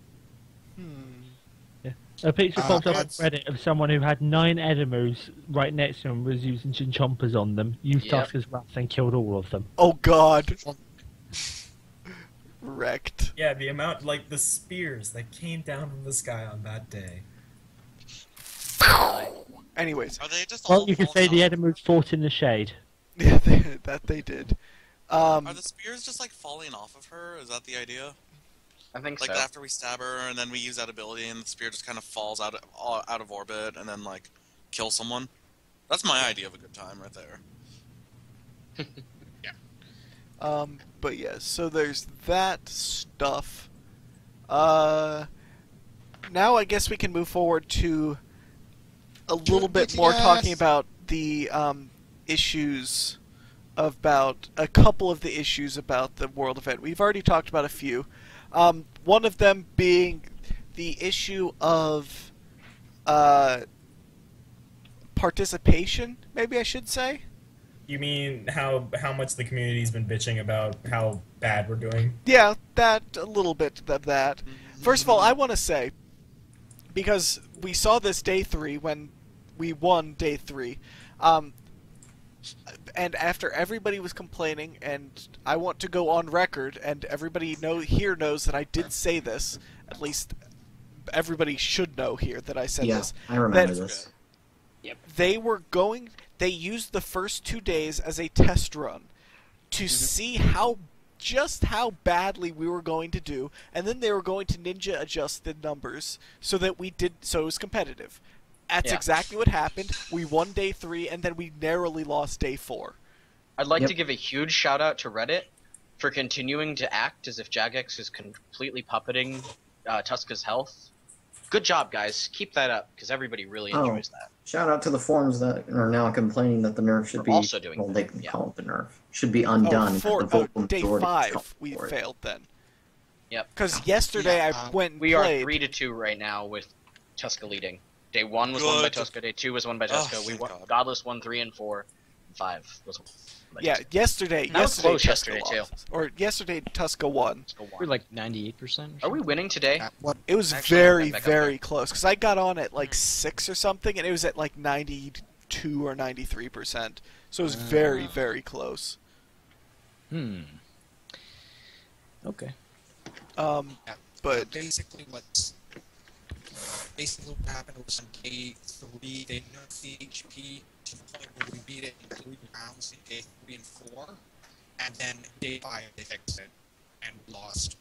A picture pops up on that's- Reddit of someone who had 9 Edemus right next to him, was using Chinchompas on them, used Yep. Tuska's Wrath and killed all of them. Oh God. Wrecked. Yeah, the amount, like, the spears that came down from the sky on that day. Anyways, Are they just all Well, you could say falling the off? Edemus fought in the shade. yeah, that they did. Are the spears just like falling off of her? Is that the idea? I think Like so. after we stab her and then we use that ability and the spear just kind of falls out of orbit and then like kill someone? That's my idea of a good time right there. But yeah, so there's that stuff. Now I guess we can move forward to a little bit more BTS. talking about the issues about a couple of the issues about the world event. We've already talked about a few. One of them being the issue of participation, maybe I should say. You mean how much the community's been bitching about how bad we're doing? Yeah, a little bit of that. First of all, I want to say, because we saw this day 3 when we won day 3, and after everybody was complaining, and I want to go on record, and everybody here knows that I did say this, at least everybody should know here that I said Yeah, this. I remember that this. They used the first 2 days as a test run to see just how badly we were going to do, and then they were going to ninja adjust the numbers so it was competitive. That's exactly what happened. We won day 3, and then we narrowly lost day 4. I'd like to give a huge shout out to Reddit for continuing to act as if Jagex is completely puppeting Tuska's health. Good job, guys. Keep that up, because everybody really enjoys that. Shout out to the forums that are now complaining that the nerf should be also doing well, that, they can call it the nerf. Should be undone. and the Day vocal majority 5, we for it. failed then. Yep. Because yesterday I went and We played. are 3-2 right now with Tuska leading. Day 1 was won by Tuska. Day 2 was won by Tuska. We thank won. God. Godless won 3 and 4. And 5 was won by Yeah, Tuska. yesterday That was close Tuska yesterday, too. lost. Or yesterday Tuska won. Tuska won. We're like 98%. Are we winning today? What? It was Actually, very, I'm back up very close. Because I got on at like 6 or something, and it was at like 92 or 93%. So it was very, very close. Okay. But Basically, what's basically what happened was on day 3, they nerfed the HP to the point where we beat it in 3 rounds in day 3 and 4, and then day 5 they fixed it, and lost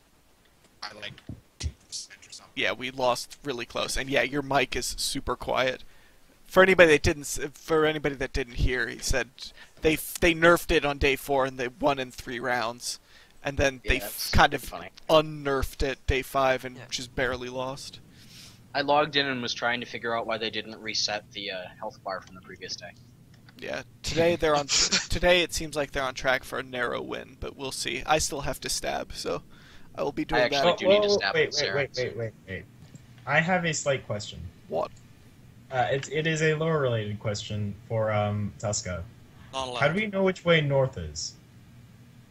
by like 2% or something. Yeah, we lost really close, and yeah, your mic is super quiet. For anybody that didn't hear, he said they nerfed it on day 4 and they won in 3 rounds, and then they kind of unnerfed it day 5 and just barely lost. I logged in and was trying to figure out why they didn't reset the health bar from the previous day. Yeah, today they're on. Today it seems like they're on track for a narrow win, but we'll see. I still have to stab, so I will be doing that. I actually do need to stab. Wait. I have a slight question. What? It is a lore-related question for Tuska. Not allowed. How do we know which way north is?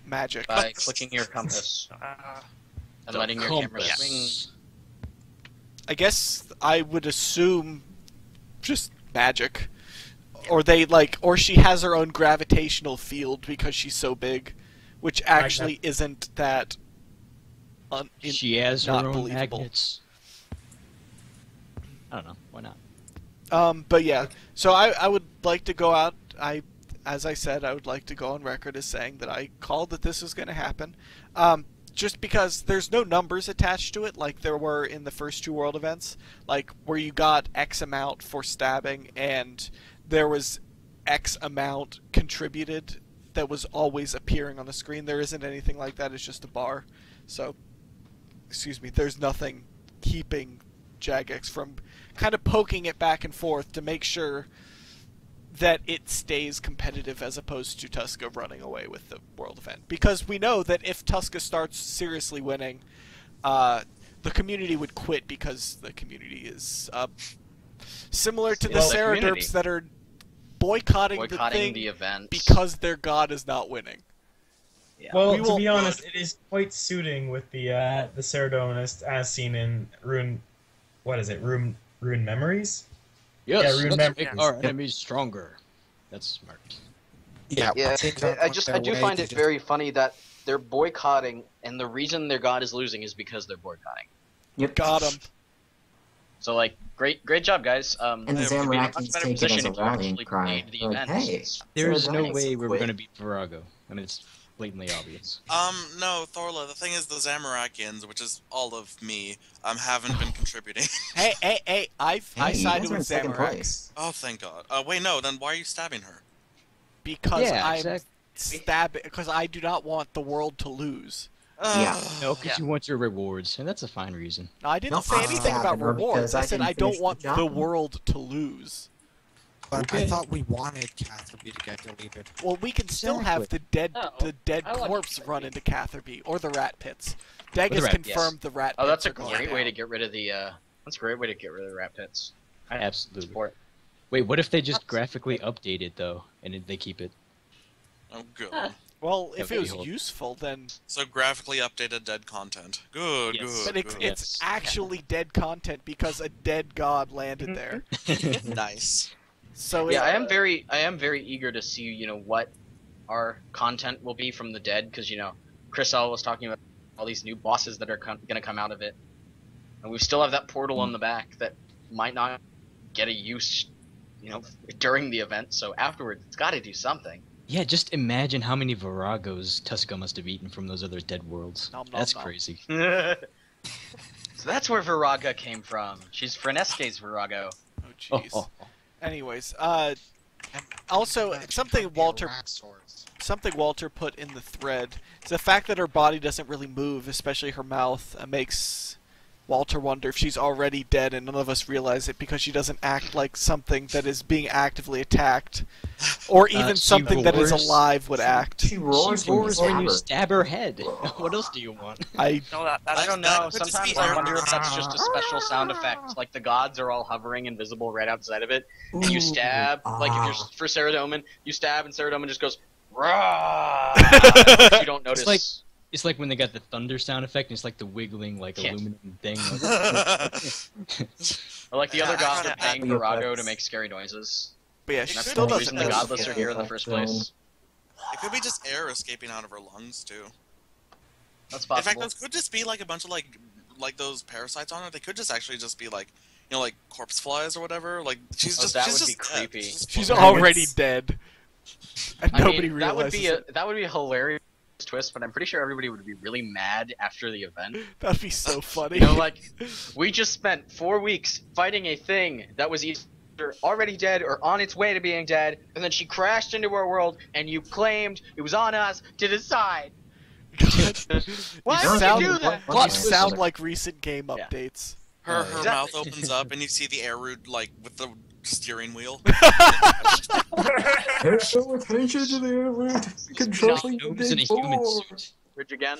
Magic. By clicking your compass and letting your camera swing. I guess I would assume just magic. Or she has her own gravitational field because she's so big, which actually isn't that she has her not own believable. magnets. I don't know. Why not? But yeah, so I would like to go out. As I said, I would like to go on record as saying that I called that this was going to happen. Just because there's no numbers attached to it, like there were in the first 2 world events, like where you got X amount for stabbing and there was X amount contributed that was always appearing on the screen. There isn't anything like that. It's just a bar. So, excuse me, there's nothing keeping Jagex from kind of poking it back and forth to make sure that it stays competitive as opposed to Tuska running away with the world event. Because we know that if Tuska starts seriously winning, the community would quit because the community is similar to the Cerederps that are boycotting the thing the event because their god is not winning. Yeah. Well, to be honest, it is quite suiting with the Ceredominist as seen in Rune. What is it? Rune Memories? Yes, yeah, Rune let's Memories. make our enemies stronger. That's smart. Yeah, I do find it very funny that they're boycotting, and the reason their god is losing is because they're boycotting. Yep. Got him. So, like, great job, guys. And the Zamorakis take it as a rallying cry. Like, hey, there's no way we were going to beat Virago. I mean, it's blatantly obvious. No, Thorlah, the thing is the Zamorakians, which is all of me, haven't been contributing. Hey, I sided with Zamorak. Oh, thank God. Wait, no, then why are you stabbing her? Because because I do not want the world to lose. No, because you want your rewards, and that's a fine reason. No, I didn't say anything about rewards. I said I don't want the world to lose. But I thought we wanted Catherby to get deleted. Well, we can still have the dead corpse run into Catherby or the rat pits. Deg has confirmed the rat pits. Oh, that's a great way to get rid of the. That's a great way to get rid of the rat pits. Absolutely. Wait, what if they just graphically update it though, and they keep it? Oh, good. Well, if it was useful, then. So graphically updated dead content. Good, yes. But it's actually dead content because a dead god landed there. Nice. So yeah, I am very eager to see what our content will be from the dead, because Chris was talking about all these new bosses that are going to come out of it, and we still have that portal on the back that might not get a use during the event. So afterwards, it's got to do something. Yeah, just imagine how many Viragos Tuska must have eaten from those other dead worlds. That's crazy. So that's where Viraga came from. She's Freneske's Virago. Oh jeez. Anyways, also something Walter put in the thread is the fact that her body doesn't really move, especially her mouth, makes Walter wonder if she's already dead and none of us realize it because she doesn't act like something that is being actively attacked, or even something that is alive would act. She roars when you stab her head. What else do you want? I don't know. Sometimes I wonder if that's just a special sound effect. Like the gods are all hovering invisible right outside of it, and you stab. Like if you're for Ceredomin, you stab and Ceredomin just goes rah. You don't notice. It's like when they got the thunder sound effect, and it's like the wiggling, like aluminum thing. Or like the other gods are paying Virago to make scary noises. But yeah, and that's the reason the godless are here in the first place. It could be just air escaping out of her lungs too. That's possible. In fact, those could just be like a bunch of like those parasites on her. They could just actually just be like like corpse flies or whatever. Like she's just that she's would be just creepy. She's floating. already dead. And nobody realizes that would be a hilarious twist, but I'm pretty sure everybody would be really mad after the event. That'd be so funny. You know, like, we just spent 4 weeks fighting a thing that was either already dead or on its way to being dead, and then she crashed into our world, and you claimed it was on us to decide. Why would you do that? You sound like recent game updates. Her Exactly. mouth opens up and you see the air root like with the steering wheel. Pay so attention to the airload. Controlling the Gnomes in a big human boar. suit. Bridge again.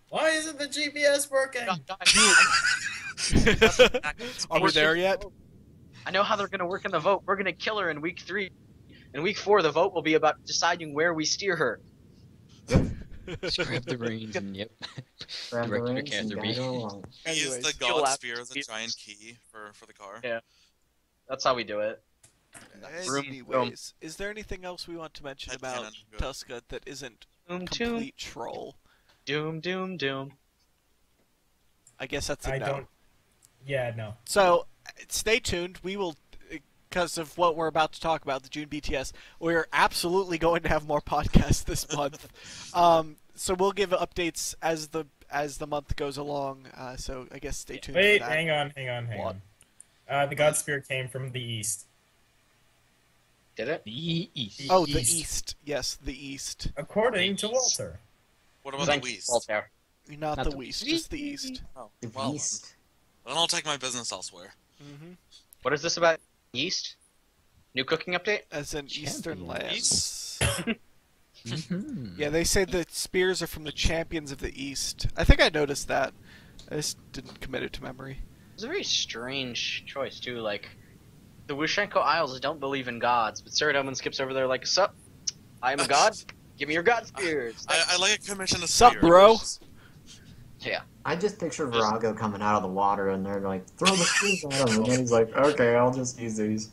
Why isn't the GPS working? Are we there yet? I know how they're going to work in the vote. We're going to kill her in week 3. In week 4, the vote will be about deciding where we steer her. Just grab the reins and yep. Grab the Direct your reins and Catherby. guide along. We use the Anyways, you'll god have spear as a to- giant key for the car. Yeah. That's how we do it. Anyways, is there anything else we want to mention Head about cannon, good. Tuska that isn't Doom, complete troll? doom, doom, doom. I guess that's a I no. don't. Yeah, no. So, stay tuned. We will, because of what we're about to talk about, the June BTS, we're absolutely going to have more podcasts this month. So we'll give updates as the month goes along. So I guess stay tuned. Wait, for that. hang on. What? The God Spear came from the east. Did it? The east. Oh, the east. Yes, the east. According to Walter. What about Thank the you, West? Walter. Not Not the the west, just the east. Oh, The well, beast. then I'll take my business elsewhere. Mm-hmm. What is this about Yeast? New cooking update? As in eastern Champions. lands. Mhm. Yeah, they say the spears are from the champions of the east. I think I noticed that. I just didn't commit it to memory. It's a very strange choice, too. Like, the Wushenko Isles don't believe in gods, but Saradomin skips over there like, sup, I am a god? Give me your god spears. I like a commission of Sup, spear. bro? Yeah. I just picture Virago coming out of the water and they're like, throw the spears at him. And then he's like, okay, I'll just use these.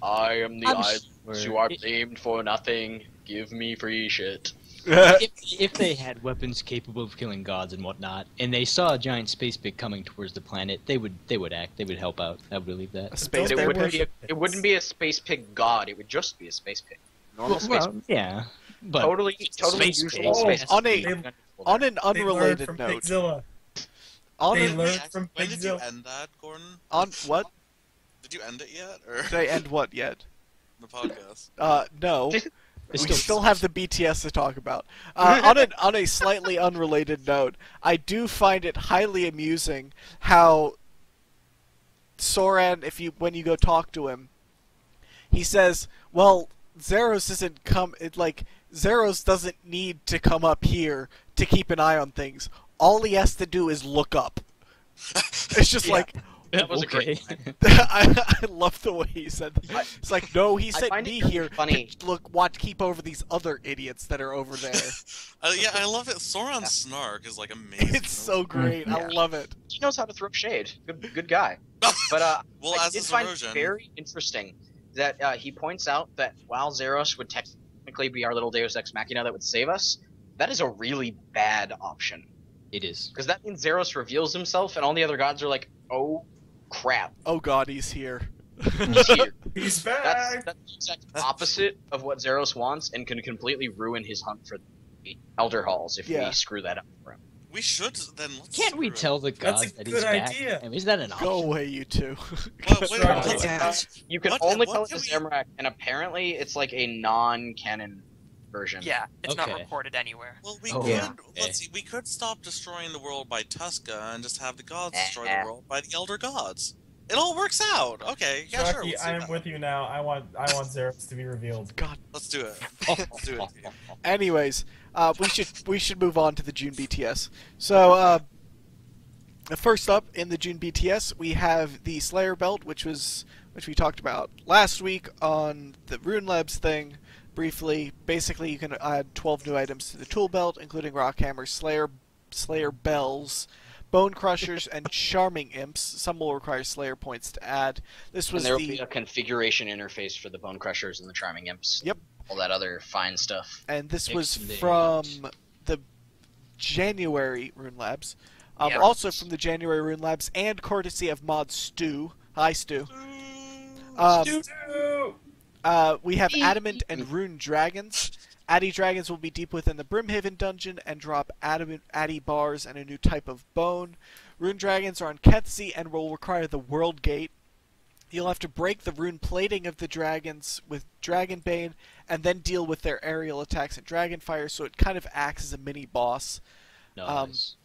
I am the I'm islands sure who are it- blamed for nothing. Give me free shit. If they had weapons capable of killing gods and whatnot, and they saw a giant space pig coming towards the planet, they would act. They would help out. I would believe A that. space But bear it wouldn't be a space pig god, it would just be a space pig. Normal space pig. Yeah, but Totally space usual pig. space On pig. a- On an They learned unrelated from note. Pigzilla. On They an, learned from When did you Pigzilla. end that, Gordon? on what? Did you end it yet, or Did I end what yet? the podcast? No. It's We still have the BTS to talk about. On a slightly unrelated note, I do find it highly amusing how Soran, when you go talk to him, he says, "Well, Zeros isn't Zeros doesn't need to come up here to keep an eye on things. All he has to do is look up." It's just Yeah. like. That was a great Okay. I love the way he said that. It's like, no, he I sent find me it here funny. to keep over these other idiots that are over there. Yeah, I love it. Sauron's snark is like amazing. It's so great. I love it. He knows how to throw shade. Good guy. But well, I as did is find erosion. it very interesting that he points out that while Zeros would technically be our little Deus Ex Machina that would save us, that is a really bad option. It is. Because that means Zeros reveals himself, and all the other gods are like, oh, crap. Oh god, he's here. He's here. He's That's back. the exact opposite of what Zeros wants and can completely ruin his hunt for the Elder Halls if Yeah. we screw that up for him. We should then. Let's Can't we screw it. tell the That's a gods that he's good back? idea. I mean, is that an option? Go away, you two. Well, wait, Sure. let's- You can What- only what tell it can to we- Zamorak, and apparently it's like a non-canon version. Yeah, it's not Okay. reported anywhere. Well, we Oh, could. yeah. Let's see. We could stop destroying the world by Tuska and just have the gods destroy the world by the Elder Gods. It all works out. Okay, yeah, sure. Shocky, Let's do I am that. with you now. I want Zeros to be revealed. God. Let's do it. Let's do it. Team. Anyways, we should move on to the June BTS. So, first up in the June BTS, we have the Slayer belt, which we talked about last week on the Rune Labs thing. Briefly, basically, you can add 12 new items to the tool belt, including rock hammers, Slayer bells, bone crushers, and charming imps. Some will require Slayer points to add. This And was there will be a configuration interface for the Bone Crushers and the Charming Imps. Yep. All that other fine stuff. and this was Excellent. from the January Rune Labs. Yeah. Also from the January Rune Labs, and courtesy of Mod Stu. Hi, Stu. We have Adamant and Rune Dragons. Addy Dragons will be deep within the Brimhaven dungeon and drop Addy bars and a new type of bone. Rune Dragons are on Kethsey and will require the World Gate. You'll have to break the rune plating of the dragons with Dragonbane and then deal with their aerial attacks and Dragonfire, so it kind of acts as a mini-boss. Nice.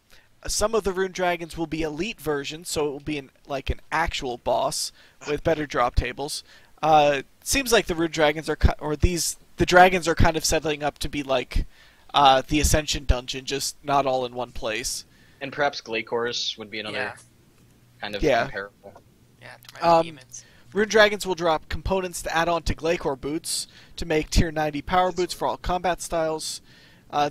Some of the Rune Dragons will be elite versions, so it will be like an actual boss with better drop tables. Seems like the Rune Dragons are, the dragons are kind of settling up to be like the Ascension dungeon, just not all in one place. And perhaps Glaycors would be another kind of comparable. Yeah, to my demons. Rune Dragons will drop components to add on to Glaycor boots to make tier 90 power boots for all combat styles.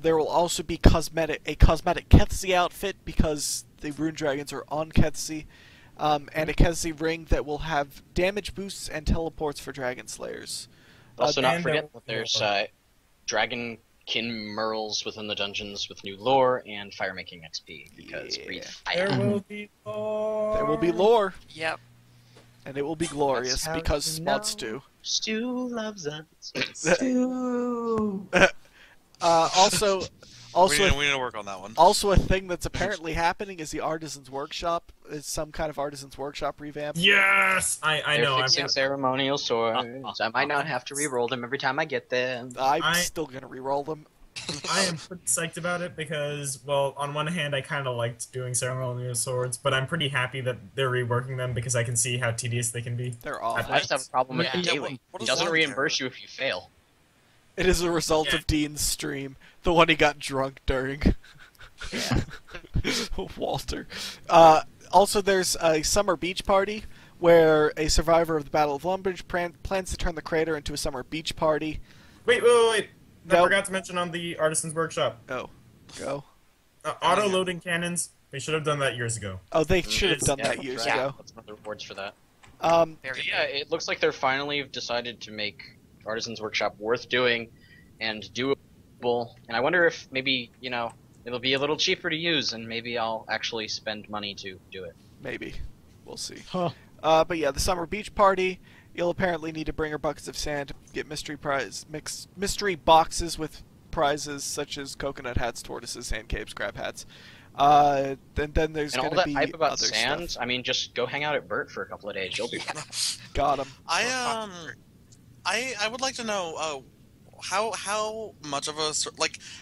There will also be a cosmetic Kethsey outfit because the Rune Dragons are on Kethsey, and a Kethsey ring that will have damage boosts and teleports for Dragon Slayers. Also, not forget that there's Dragonkin Merles within the dungeons with new lore and firemaking XP because breathe fire. There will be lore. There will be lore. Yep. And it will be glorious because Mod Stu. Stu loves us. Stu. Also, we need to work on that one. Also, a thing that's apparently happening is the Artisan's Workshop. Is some kind of Artisan's Workshop revamp. Yes, I know. They're fixing ceremonial swords. I might not have to re-roll them every time I get them. I'm still gonna re-roll them. I am pretty psyched about it because, well, on one hand, I kind of liked doing ceremonial swords, but I'm pretty happy that they're reworking them because I can see how tedious they can be. They're awful. I just have a problem with the daily. It doesn't reimburse you if you fail. It is a result of Dean's stream, the one he got drunk during. Walter. Also, there's a summer beach party where a survivor of the Battle of Lumbridge plans to turn the crater into a summer beach party. Wait. I forgot to mention on the Artisan's Workshop. Oh, go. Auto-loading cannons. They should have done that years ago. Oh, they should have done that years ago. That's one of the rewards for that. Yeah, it looks like they're finally decided to make Artisan's Workshop worth doing and doable. And I wonder if maybe, it'll be a little cheaper to use and maybe I'll actually spend money to do it. Maybe. We'll see. Huh. But yeah, the summer beach party. You'll apparently need to bring her buckets of sand, get mystery boxes with prizes such as coconut hats, tortoises, sand capes, crab hats. Then there's going to be hype about other sand. stuff. I mean, just go hang out at Burt for a couple of days. You'll be fine. Got him. I would like to know how much of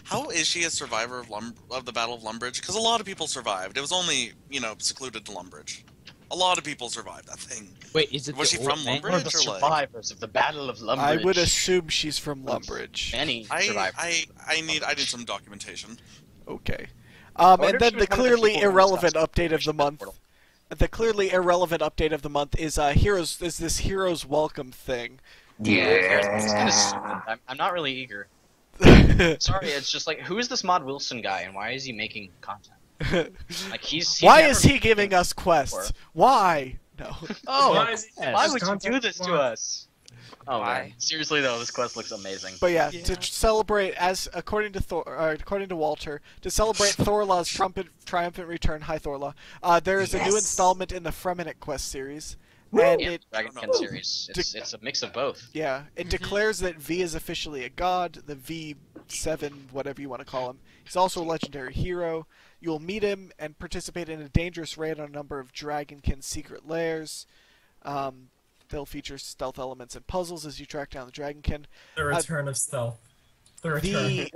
how is she a survivor of the Battle of Lumbridge? Because a lot of people survived. It was only secluded to Lumbridge. A lot of people survived that thing. Wait, was she from One of the Lumbridge or survivors of the Battle of Lumbridge? I would assume she's from Lumbridge. Many survivors. I need some documentation. Okay. And then the clearly irrelevant update of the month. The clearly irrelevant update of the month is this Heroes Welcome thing. Yeah. I'm not really eager. Sorry, it's just like, who is this Mod Wilson guy and why is he making content? Like he's why is he giving us quests? Why? No. Oh, why would you do this to us? Oh man, seriously though, this quest looks amazing. But yeah, to celebrate, as according to Walter, to celebrate Thorlah's triumphant return. Hi Thorlah. There is a new installment in the Fremennik quest series. And Dragonkin series. It's a mix of both. Yeah, it declares that V is officially a god, the V7, whatever you want to call him. He's also a legendary hero. You'll meet him and participate in a dangerous raid on a number of Dragonkin secret lairs. They'll feature stealth elements and puzzles as you track down the Dragonkin. The return of stealth. Earlier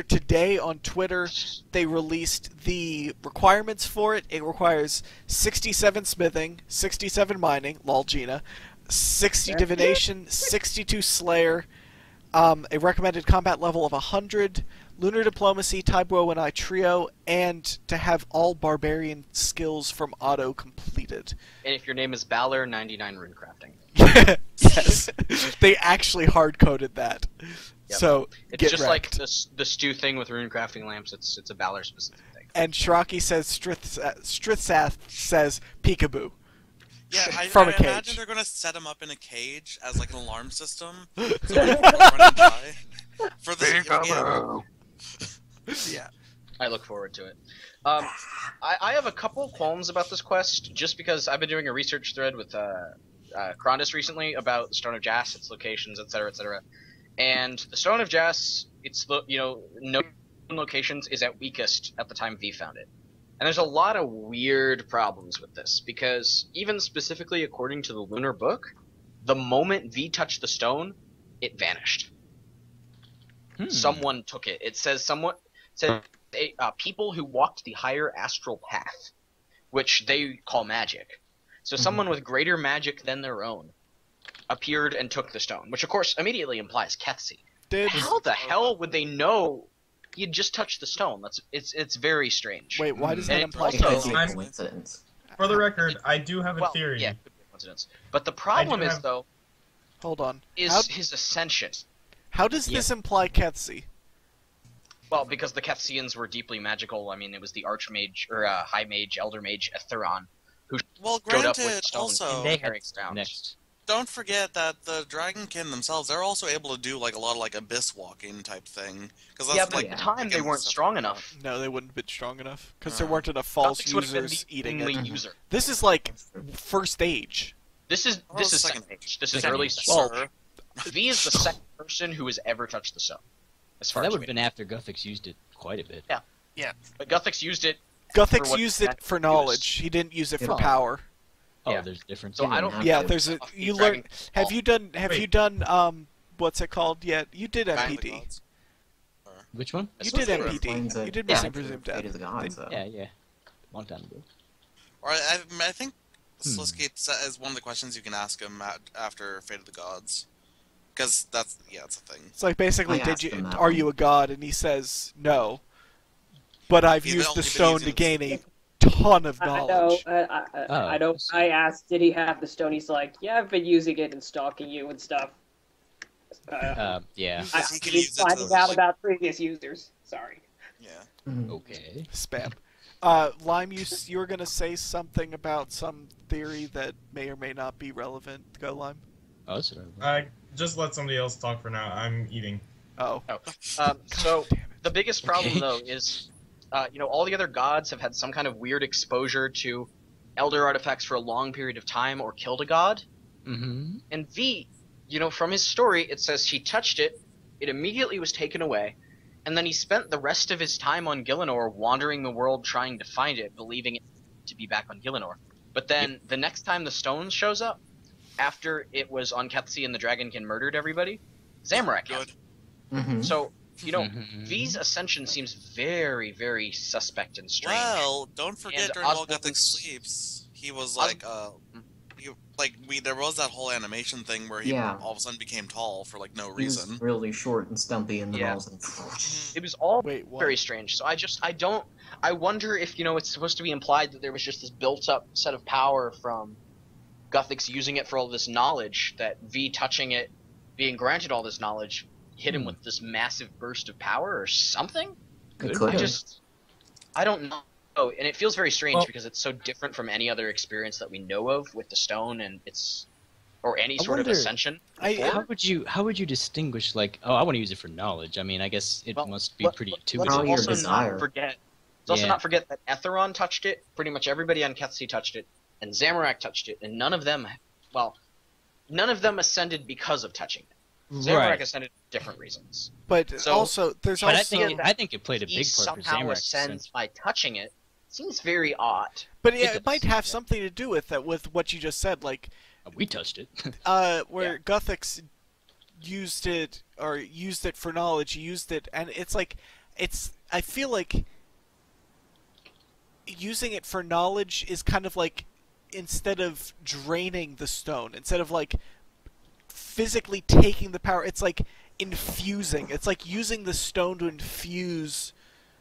today on Twitter, they released the requirements for it. It requires 67 smithing, 67 mining, lol Geena, 60 divination, 62 slayer, a recommended combat level of 100, lunar diplomacy, Taibo and I trio, and to have all barbarian skills from auto completed. And if your name is Ballor, 99 rune crafting. Yes, they actually hard-coded that. Yep. So it's just wrecked. Like the stew thing with rune crafting lamps. It's a Ballor specific thing. And Siroki says Strithsath says peekaboo. Yeah, I cage. imagine they're gonna set him up in a cage as like an alarm system, so he won't run and die. For the Yeah. I look forward to it. I have a couple qualms about this quest, just because I've been doing a research thread with Krondus recently about the Stone of Jas, its locations, etc., etc. And the Stone of Jas, its known locations is at weakest at the time V found it. And there's a lot of weird problems with this, because even specifically according to the Lunar Book, the moment V touched the stone, it vanished. Someone took it. It says people who walked the higher astral path, which they call magic. So someone with greater magic than their own appeared and took the stone, which of course immediately implies Kethsey. How the hell would they know you just touched the stone? It's very strange. Wait, why does that imply coincidence? For the record, I do have a theory. Yeah, could be a coincidence. But the problem is, though, hold on, his ascension. How does this imply Kethsey? Well, because the Kethsians were deeply magical. I mean, it was the Archmage, or High Mage, Elder Mage, Etheron, who showed up with stones carrying around. Don't forget that the Dragonkin themselves, they're also able to do like a lot of like abyss walking type thing. But at the time they weren't strong enough. No, they wouldn't have been strong enough because there weren't enough false users eating it. User. This is like first age. This is second age. This is early. V is the second person who has ever touched the stone. As far that as would have been after Guthix used it quite a bit. Yeah. But Guthix used it. Guthix used it for knowledge. He didn't use it for power. Oh, there's difference. So I don't. Yeah, there's a. You learn. Have you done? What's it called yet? You did MPD. Which one? You did MPD. You did Missing Presumed Death. Yeah. Long time ago. Or I think Slisky is one of the questions you can ask him after Fate of the Gods. Because that's a thing. It's like basically, are you a god? And he says no. But I've used the stone to gain a ton of knowledge. I know. I asked, did he have the stone? He's like, yeah, I've been using it and stalking you and stuff. Yeah. I've been finding out about previous users. Sorry. Yeah. Okay. Spam. Lime, you were gonna say something about some theory that may or may not be relevant. Go, Lime. Oh, sorry. Just let somebody else talk for now. I'm eating. Oh. So the biggest problem though is, all the other gods have had some kind of weird exposure to elder artifacts for a long period of time or killed a god. Mm-hmm. And V, from his story, it says he touched it, it immediately was taken away, and then he spent the rest of his time on Gielinor wandering the world trying to find it, believing it to be back on Gielinor. But then the next time the stone shows up, after it was on Kethsey and the Dragonkin murdered everybody, Zamorak had it. So, V's ascension seems very, very suspect and strange. Well, don't forget during while Guthix sleeps, he was like, there was that whole animation thing where he all of a sudden became tall for like no reason. He was really short and stumpy in the balls. And... It was all very strange. So I wonder if, it's supposed to be implied that there was just this built-up set of power from Guthix using it for all this knowledge, that V touching it, being granted all this knowledge, hit him with this massive burst of power or something? I don't know. And it feels very strange because it's so different from any other experience that we know of with the stone and or any sort of ascension. How would you distinguish, like, I want to use it for knowledge? I mean, I guess it must be pretty intuitive. Let's also not forget that Etheron touched it, pretty much everybody on Kethsey touched it, and Zamorak touched it, and none of them ascended because of touching it. Zamorak ascended for different reasons. But there's I think it played a big part for somehow Zamorak. ascends by touching it. Seems very odd. But it might have something to do with that, with what you just said, like we touched it. Where Guthix used it for knowledge, and it's like I feel like using it for knowledge is kind of like, instead of draining the stone, instead of like physically taking the power, it's like infusing. It's like using the stone to infuse.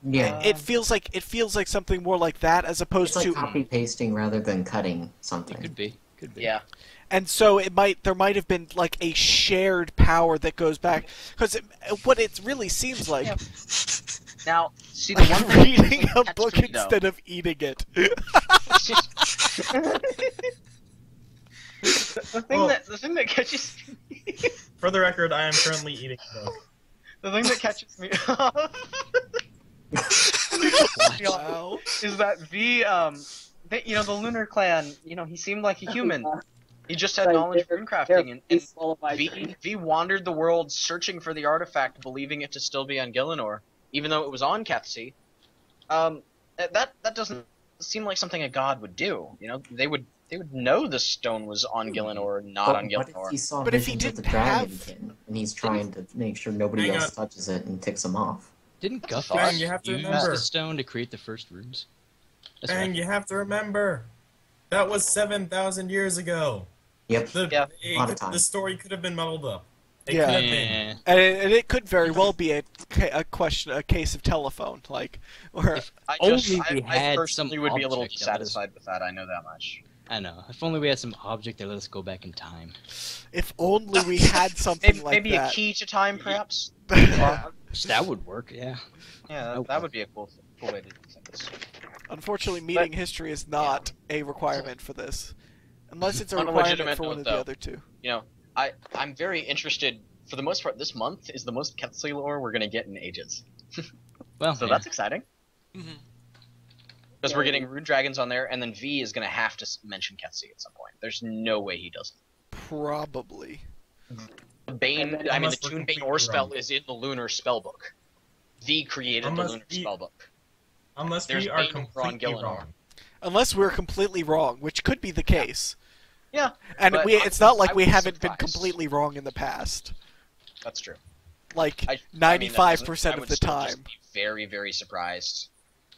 Yeah. It feels like something more like that, as opposed to copy pasting rather than cutting something. It could be. Yeah. And so there might have been like a shared power that goes back, because what it really seems like. Now, see, the one reading a book instead of eating it. The thing that catches me. For the record, I am currently eating a book. The thing that catches me. Wow. is that V, the Lunar Clan, he seemed like a human. He just had knowledge of runecrafting, and V wandered the world searching for the artifact, believing it to still be on Gielinor, even though it was on Kethsi. That doesn't seem like something a god would do. They would know the stone was on Gielinor, not on What Gielinor. if he saw But if he visions of the didn't have- Dragonkin, and he's trying to make sure nobody Hang else on. touches it and ticks him off? Didn't That's Guthix Bang, you have to use remember. the stone to create the first runes? That's And right. you have to remember, that was 7,000 years ago. Yep. Yeah. Lot of time. The story could have been muddled up. It Yeah. could have been. Yeah. And it could very well be a case of telephone, or I Only we I had personally some would be a little object that was- dissatisfied with that. I know that much. I know. If only we had some object that let us go back in time. if only we had something Maybe, like maybe that. a key to time, perhaps. That would work, yeah. Yeah, that would be a cool way to do things. Unfortunately, meeting history is not a requirement for this, unless it's a On a requirement legitimate for one note, of the though. other two. I'm very interested. For the most part, this month is the most Kethsi lore we're gonna get in ages. Well, So yeah. that's exciting. Mhm. Because we're getting Rune Dragons on there, and then V is gonna have to mention Kethsi at some point. There's no way he doesn't. Probably. Bane, And then I mean, the unless we're Toon Bane completely Ore spell wrong. is in the Lunar Spellbook. V created the Unless Lunar we- Spellbook. Unless There's we are Bane on completely Gielinor. wrong. Unless we're completely wrong, which could be the case. Yeah, And but it's not like I we was haven't been surprised. completely wrong in the past. That's true. Like I mean, that 95% doesn't- I of would the still just time. be very, very surprised.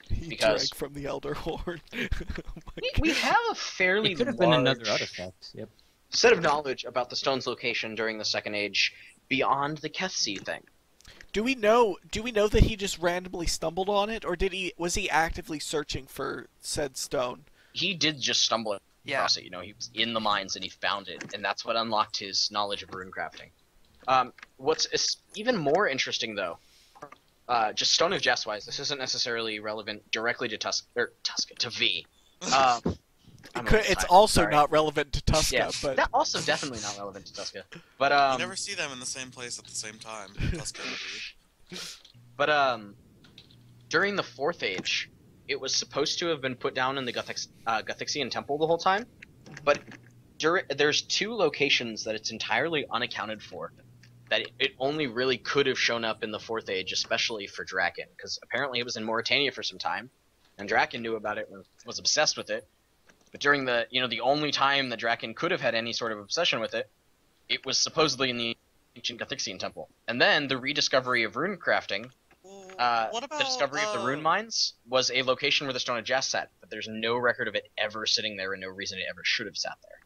He because- drank from the Elder Horn. Oh my We have a fairly It could have large been another artifact. Yep. set of knowledge about the stone's location during the Second Age beyond the Kethsi thing. Do we know that he just randomly stumbled on it, or was he actively searching for said stone? He did just stumble Yeah. across it. He was in the mines and he found it, and that's what unlocked his knowledge of rune crafting. What's even more interesting, though, just Stone of Jas-wise, this isn't necessarily relevant directly to Tuska, to V. It's also not relevant to Tuska, Yeah, but that also definitely not relevant to Tuska. But You never see them in the same place at the same time. Tuska and V. But during the Fourth Age, it was supposed to have been put down in the Guthixian Temple the whole time, but there's two locations that it's entirely unaccounted for, that it only really could have shown up in the Fourth Age, especially for Draken, because apparently it was in Mauritania for some time, and Draken knew about it and was obsessed with it. But during the only time that Draken could have had any sort of obsession with it, it was supposedly in the ancient Guthixian Temple. And then the rediscovery of rune crafting, What about the discovery of the rune mines, was a location where the Stone of Jas sat, but there's no record of it ever sitting there and no reason it ever should have sat there.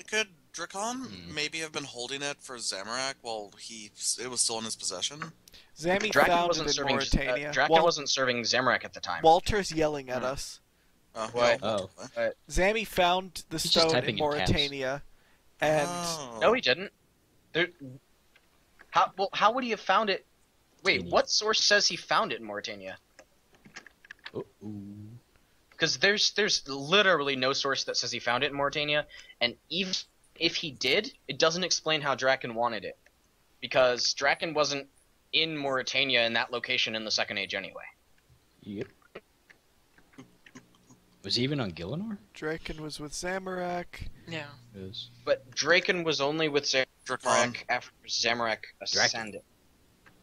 Could Drakon maybe have been holding it for Zamorak while it was still in his possession? Zami Draken found wasn't it in serving Mauritania. Draken wasn't serving Zamorak at the time. Walter's yelling at us. What? Oh. Zami found the He's just stone in typing in caps. Mauritania, and No, he didn't. How would he have found it? Wait, what source says he found it in Mauritania? Because there's literally no source that says he found it in Mauritania, and even if he did, it doesn't explain how Draken wanted it, because Draken wasn't in Mauritania in that location in the Second Age anyway. Yep. Was he even on Gielinor? Draken was with Zamorak. Yeah. Yes. But Draken was only with Zamorak after Zamorak ascended.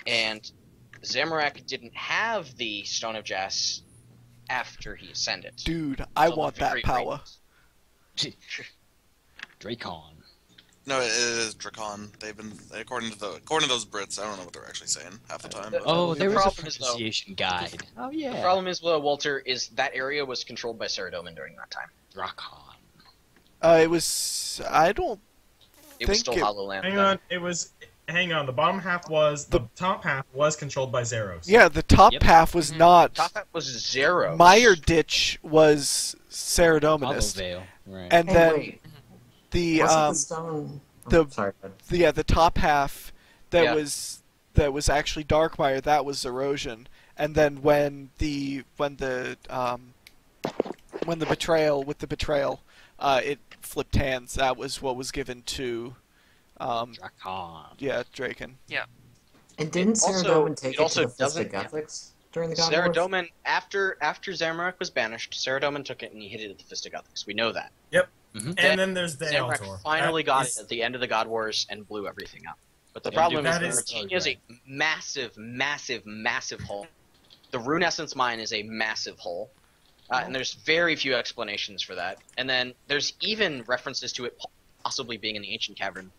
And Zamorak didn't have the Stone of Jas after he ascended. Dude, I Until the want that very power. Dracon. No, it is Drakon. They've been according to those Brits. I don't know what they're actually saying half the time. But... Oh, there was a problem is, though, pronunciation guide. Oh yeah. The problem is, Walter, is that area was controlled by Saradomin during that time. Drakon. It was. I don't. It was think still HoloLand. Hang on. The bottom half was the top half was controlled by Zeros. Yeah, the top half was not. Top half was Zero. Meyer Ditch was Saradominist. Vale, right. And Hey, then wait. the Wasn't the stone... sorry, bud. the top half that Yeah. was actually Darkmire, that was Erosion. And then when the betrayal, it flipped hands. That was what was given to Drakon. Yeah, Draken. Yeah. And didn't Also- Saradomin take it it also to the Fist of doesn't- Guthics during the God Wars? Saradomin, after Zamorak was banished, Saradomin took it and he hit it at the Fist of Guthix. We know that. Yep. Mhm. And then there's Zamorak Dealtor. finally That got is- it at the end of the God Wars and blew everything up. But the Yeah, problem that is is- Martini is a massive, massive, massive hole. The Rune Essence Mine is a massive hole. And there's very few explanations for that. And then there's even references to it possibly being in the Ancient Cavern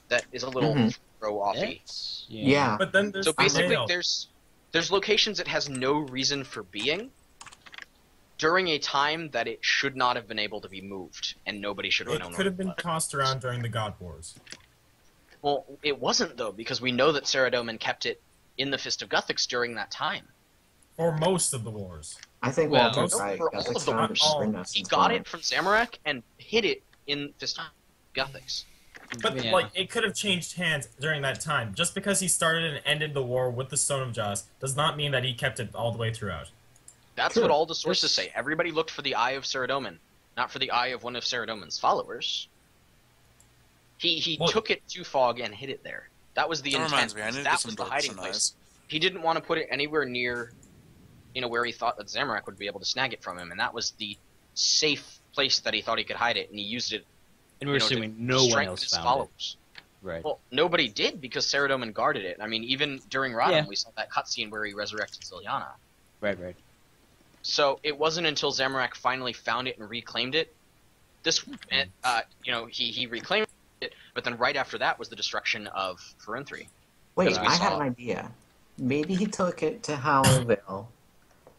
that is a little throw-offy. Yeah. But then there's So basically, Veil. there's locations it has no reason for being during a time that it should not have been able to be moved, and nobody should have known. It could have where been it was. tossed around during the God Wars. Well, it wasn't though, because we know that Saradomin kept it in the Fist of Guthix during that time. For most of the wars. I think Well, Walter's most- right. for all of the Kazakhstan wars. is Rune He Essence got Mine. it from Zamorak and hid it in Fist of Guthix. But Yeah. like, it could have changed hands during that time. Just because he started and ended the war with the Stone of Jas does not mean that he kept it all the way throughout. That's True. what all the sources say. Everybody looked for the Eye of Saradomin, not for the eye of one of Saradomin's followers. He Well- took it to Fog and hid it there. That was the That intent. reminds me, I need to That get was some the dorks hiding and place. eyes. He didn't want to put it anywhere near, where he thought that Zamorak would be able to snag it from him, and that was the safe place that he thought he could hide it, and he used it. And we're to assuming no one strengthen else his found followers. it. Right. Well, nobody did because Saradomin guarded it. I mean, even during Rodham, Yeah. we saw that cutscene where he resurrected Zilyana. Right, right. So it wasn't until Zamorak finally found it and reclaimed it. He reclaimed it, but then right after that was the destruction of Farinthri. Wait, Because we I had saw- an idea. Maybe he took it to Hallowvale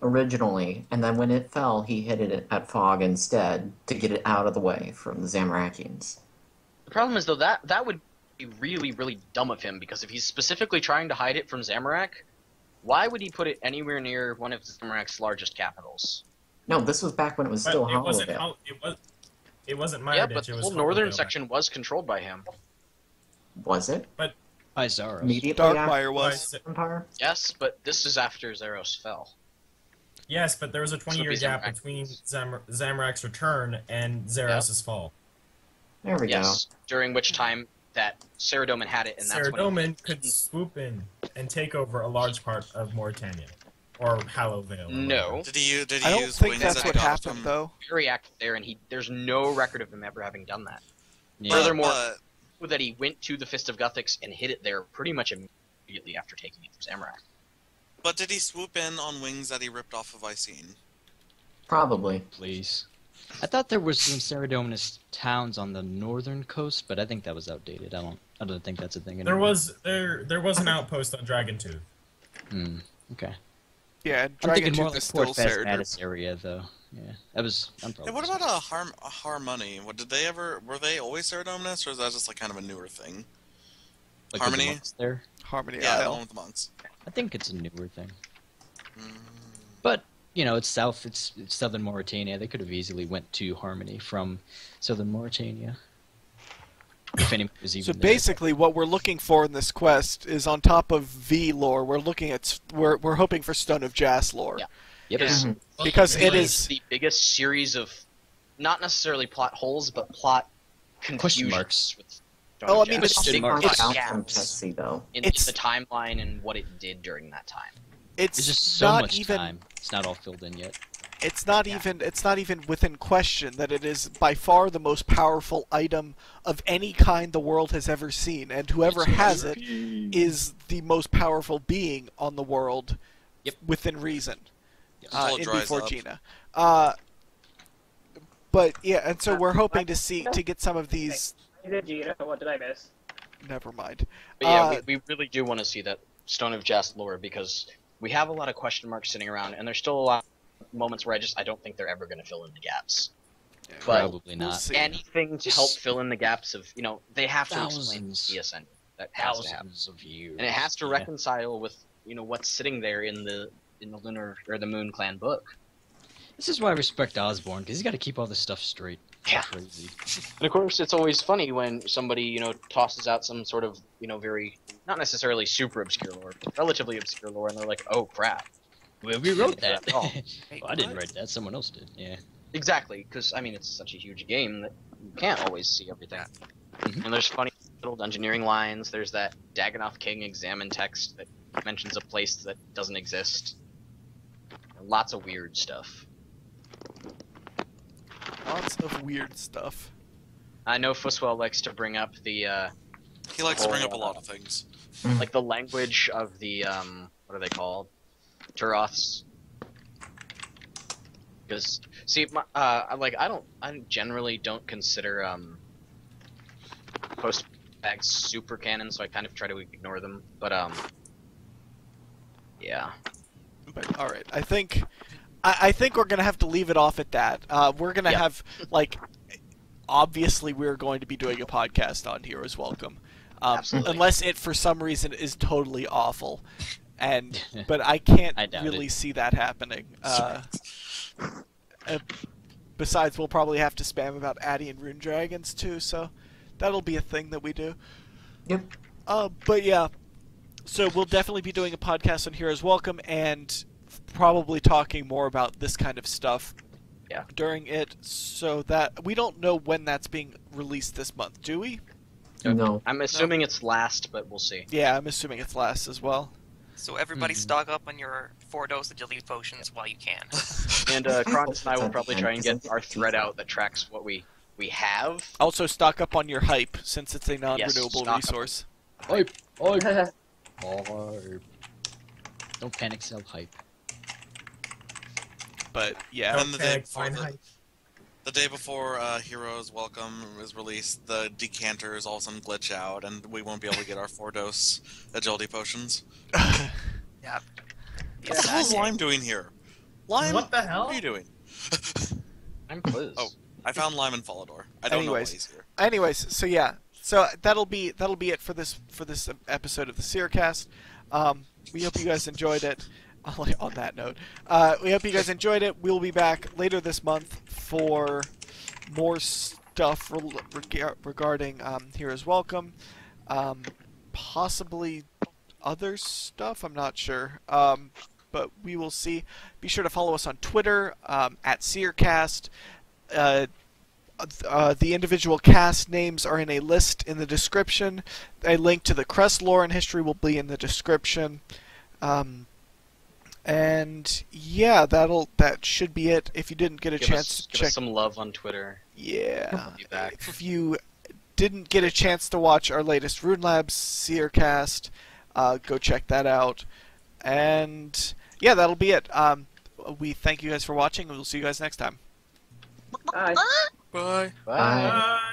originally, and then when it fell, he hid it at Fog instead to get it out of the way from the Zamorakians. The problem is, though, that would be really, really dumb of him, because if he's specifically trying to hide it from Zamorak, why would he put it anywhere near one of Zamorak's largest capitals? No, this was back when it was But still it wasn't. Hallowvale. It wasn't Yeah, Meyerditch, but it the was whole northern Hallowvale. section was controlled by him. Was it? By Zaros. Immediately Darkmire after was. the Empire? Yes, but this is after Zeros fell. Yes, but there was a 20-year be gap Zamorak. between Zamorak's return and Zeros' fall. There we Yes, during which time that Saradomin had it, and that's when Saradomin could swoop in and take over a large part of Mauritania. Or Hallowvale. or No. whatever. Did he I don't use think wings that's that he what got happened, from- though. very active there, and there's no record of him ever having done that. Yeah. Furthermore, But- that he went to the Fist of Guthix and hid it there pretty much immediately after taking it from Zamorak. But did he swoop in on wings that he ripped off of Icene? Probably. Please. I thought there was some Saradominus towns on the northern coast, but I think that was outdated. I don't think that's a thing anymore. There was an outpost on Dragon Tooth. Okay. Yeah, I'm thinking Dragon more Tooth like is still Port Cerader. Festus area, though. Yeah, I'm probably. Hey, what about Harmony? Were they always Saradominus, or is that just like kind of a newer thing? like, Harmony? the monks there? Harmony Yeah, the Isle. one with the monks. I think it's a newer thing. Mm. But it's south. It's southern Mauritania. They could have easily went to Harmony from southern Mauritania. If anyone was even So there. basically, what we're looking for in this quest is on top of V lore. We're hoping for Stone of Jas lore. Yeah. Yep. Yes. Because it It's is the biggest series of, not necessarily plot holes, but plot Question confusions marks. with Stone Oh, of I mean, Jas. it's- Big Mark plot out from gaps Tessie, though. in It's- the timeline and what it did during that time. it's There's just so not much even time. It's not all filled in yet. it's not even within question that it is by far the most powerful item of any kind the world has ever seen, and whoever has it is the most powerful being on the world. Yep. Within reason. Until it In dries before up. Geena. But yeah, and so we're hoping to get some of these. You did Geena. What did I miss? Never mind. But yeah, Uh, we really do want to see that Stone of Jas lore, because we have a lot of question marks sitting around, and there's still a lot of moments where I don't think they're ever going to fill in the gaps. But Probably we'll not. see. anything to help fill in the gaps of, they have to explain Thousands. the Ascendant. That has to happen. Thousands of years. And it has to Yeah. reconcile with, what's sitting there in the lunar or the Moon Clan book. This is why I respect Osborne, because he's got to keep all this stuff straight. Yeah. Crazy. And of course, it's always funny when somebody, tosses out some sort of, very, not necessarily super obscure lore, but relatively obscure lore, and they're like, oh crap. Well, we wrote that. Oh. Well, I didn't write that. Someone else did. Yeah. Exactly, because, it's such a huge game that you can't always see everything. Mhm. And there's funny little engineering lines, there's that Dagonoth King examine text that mentions a place that doesn't exist. lots of weird stuff. Lots of weird stuff. I know Fuswell likes to bring up the. He likes to bring up a lot of things. Like the language of the what are they called? Turoths. Because see, I generally don't consider post bags super canon, so I kind of try to ignore them. But yeah. But all right, I think we're gonna have to leave it off at that. We're gonna have like, obviously we're going to be doing a podcast on Heroes Welcome, unless it for some reason is totally awful, but I can't really see that happening. Besides, we'll probably have to spam about Addy and Rune Dragons too, so that'll be a thing that we do. Yep. But yeah, so we'll definitely be doing a podcast on Heroes Welcome and probably talking more about this kind of stuff during it, so that we don't know when that's being released this month, do we? No. I'm assuming it's last, but we'll see. Yeah, I'm assuming it's last as well. So everybody stock up on your 4 dosage elite potions while you can. And Kronus and I will probably try and get our thread out that tracks what we have. Also, stock up on your hype, since it's a non-renewable resource. Hype! Hype! Don't panic, sell hype. But yeah, And the day before Heroes Welcome is released, the decanters all of a sudden glitch out, and we won't be able to get our 4-dose agility potions. Yeah. What the hell is Lime doing here? Lime, What the hell? What are you doing? I'm Liz. Oh, I found Lime and Fallador. I don't know why he's here. Anyways, so yeah, so that'll be it for this episode of the Seercast. We hope you guys enjoyed it. On that note, we hope you guys enjoyed it. We'll be back later this month for more stuff regarding Heroes Welcome, possibly other stuff. I'm not sure, but we will see. Be sure to follow us on Twitter at Seercast. The individual cast names are in a list in the description. A link to the Crest lore and history will be in the description. And yeah, that should be it. If you didn't get a chance to check, give us some love on Twitter. Yeah. We'll be back. If you didn't get a chance to watch our latest Rune Labs Seercast, go check that out. And yeah, that'll be it. We thank you guys for watching, and we'll see you guys next time. Bye. Bye. Bye.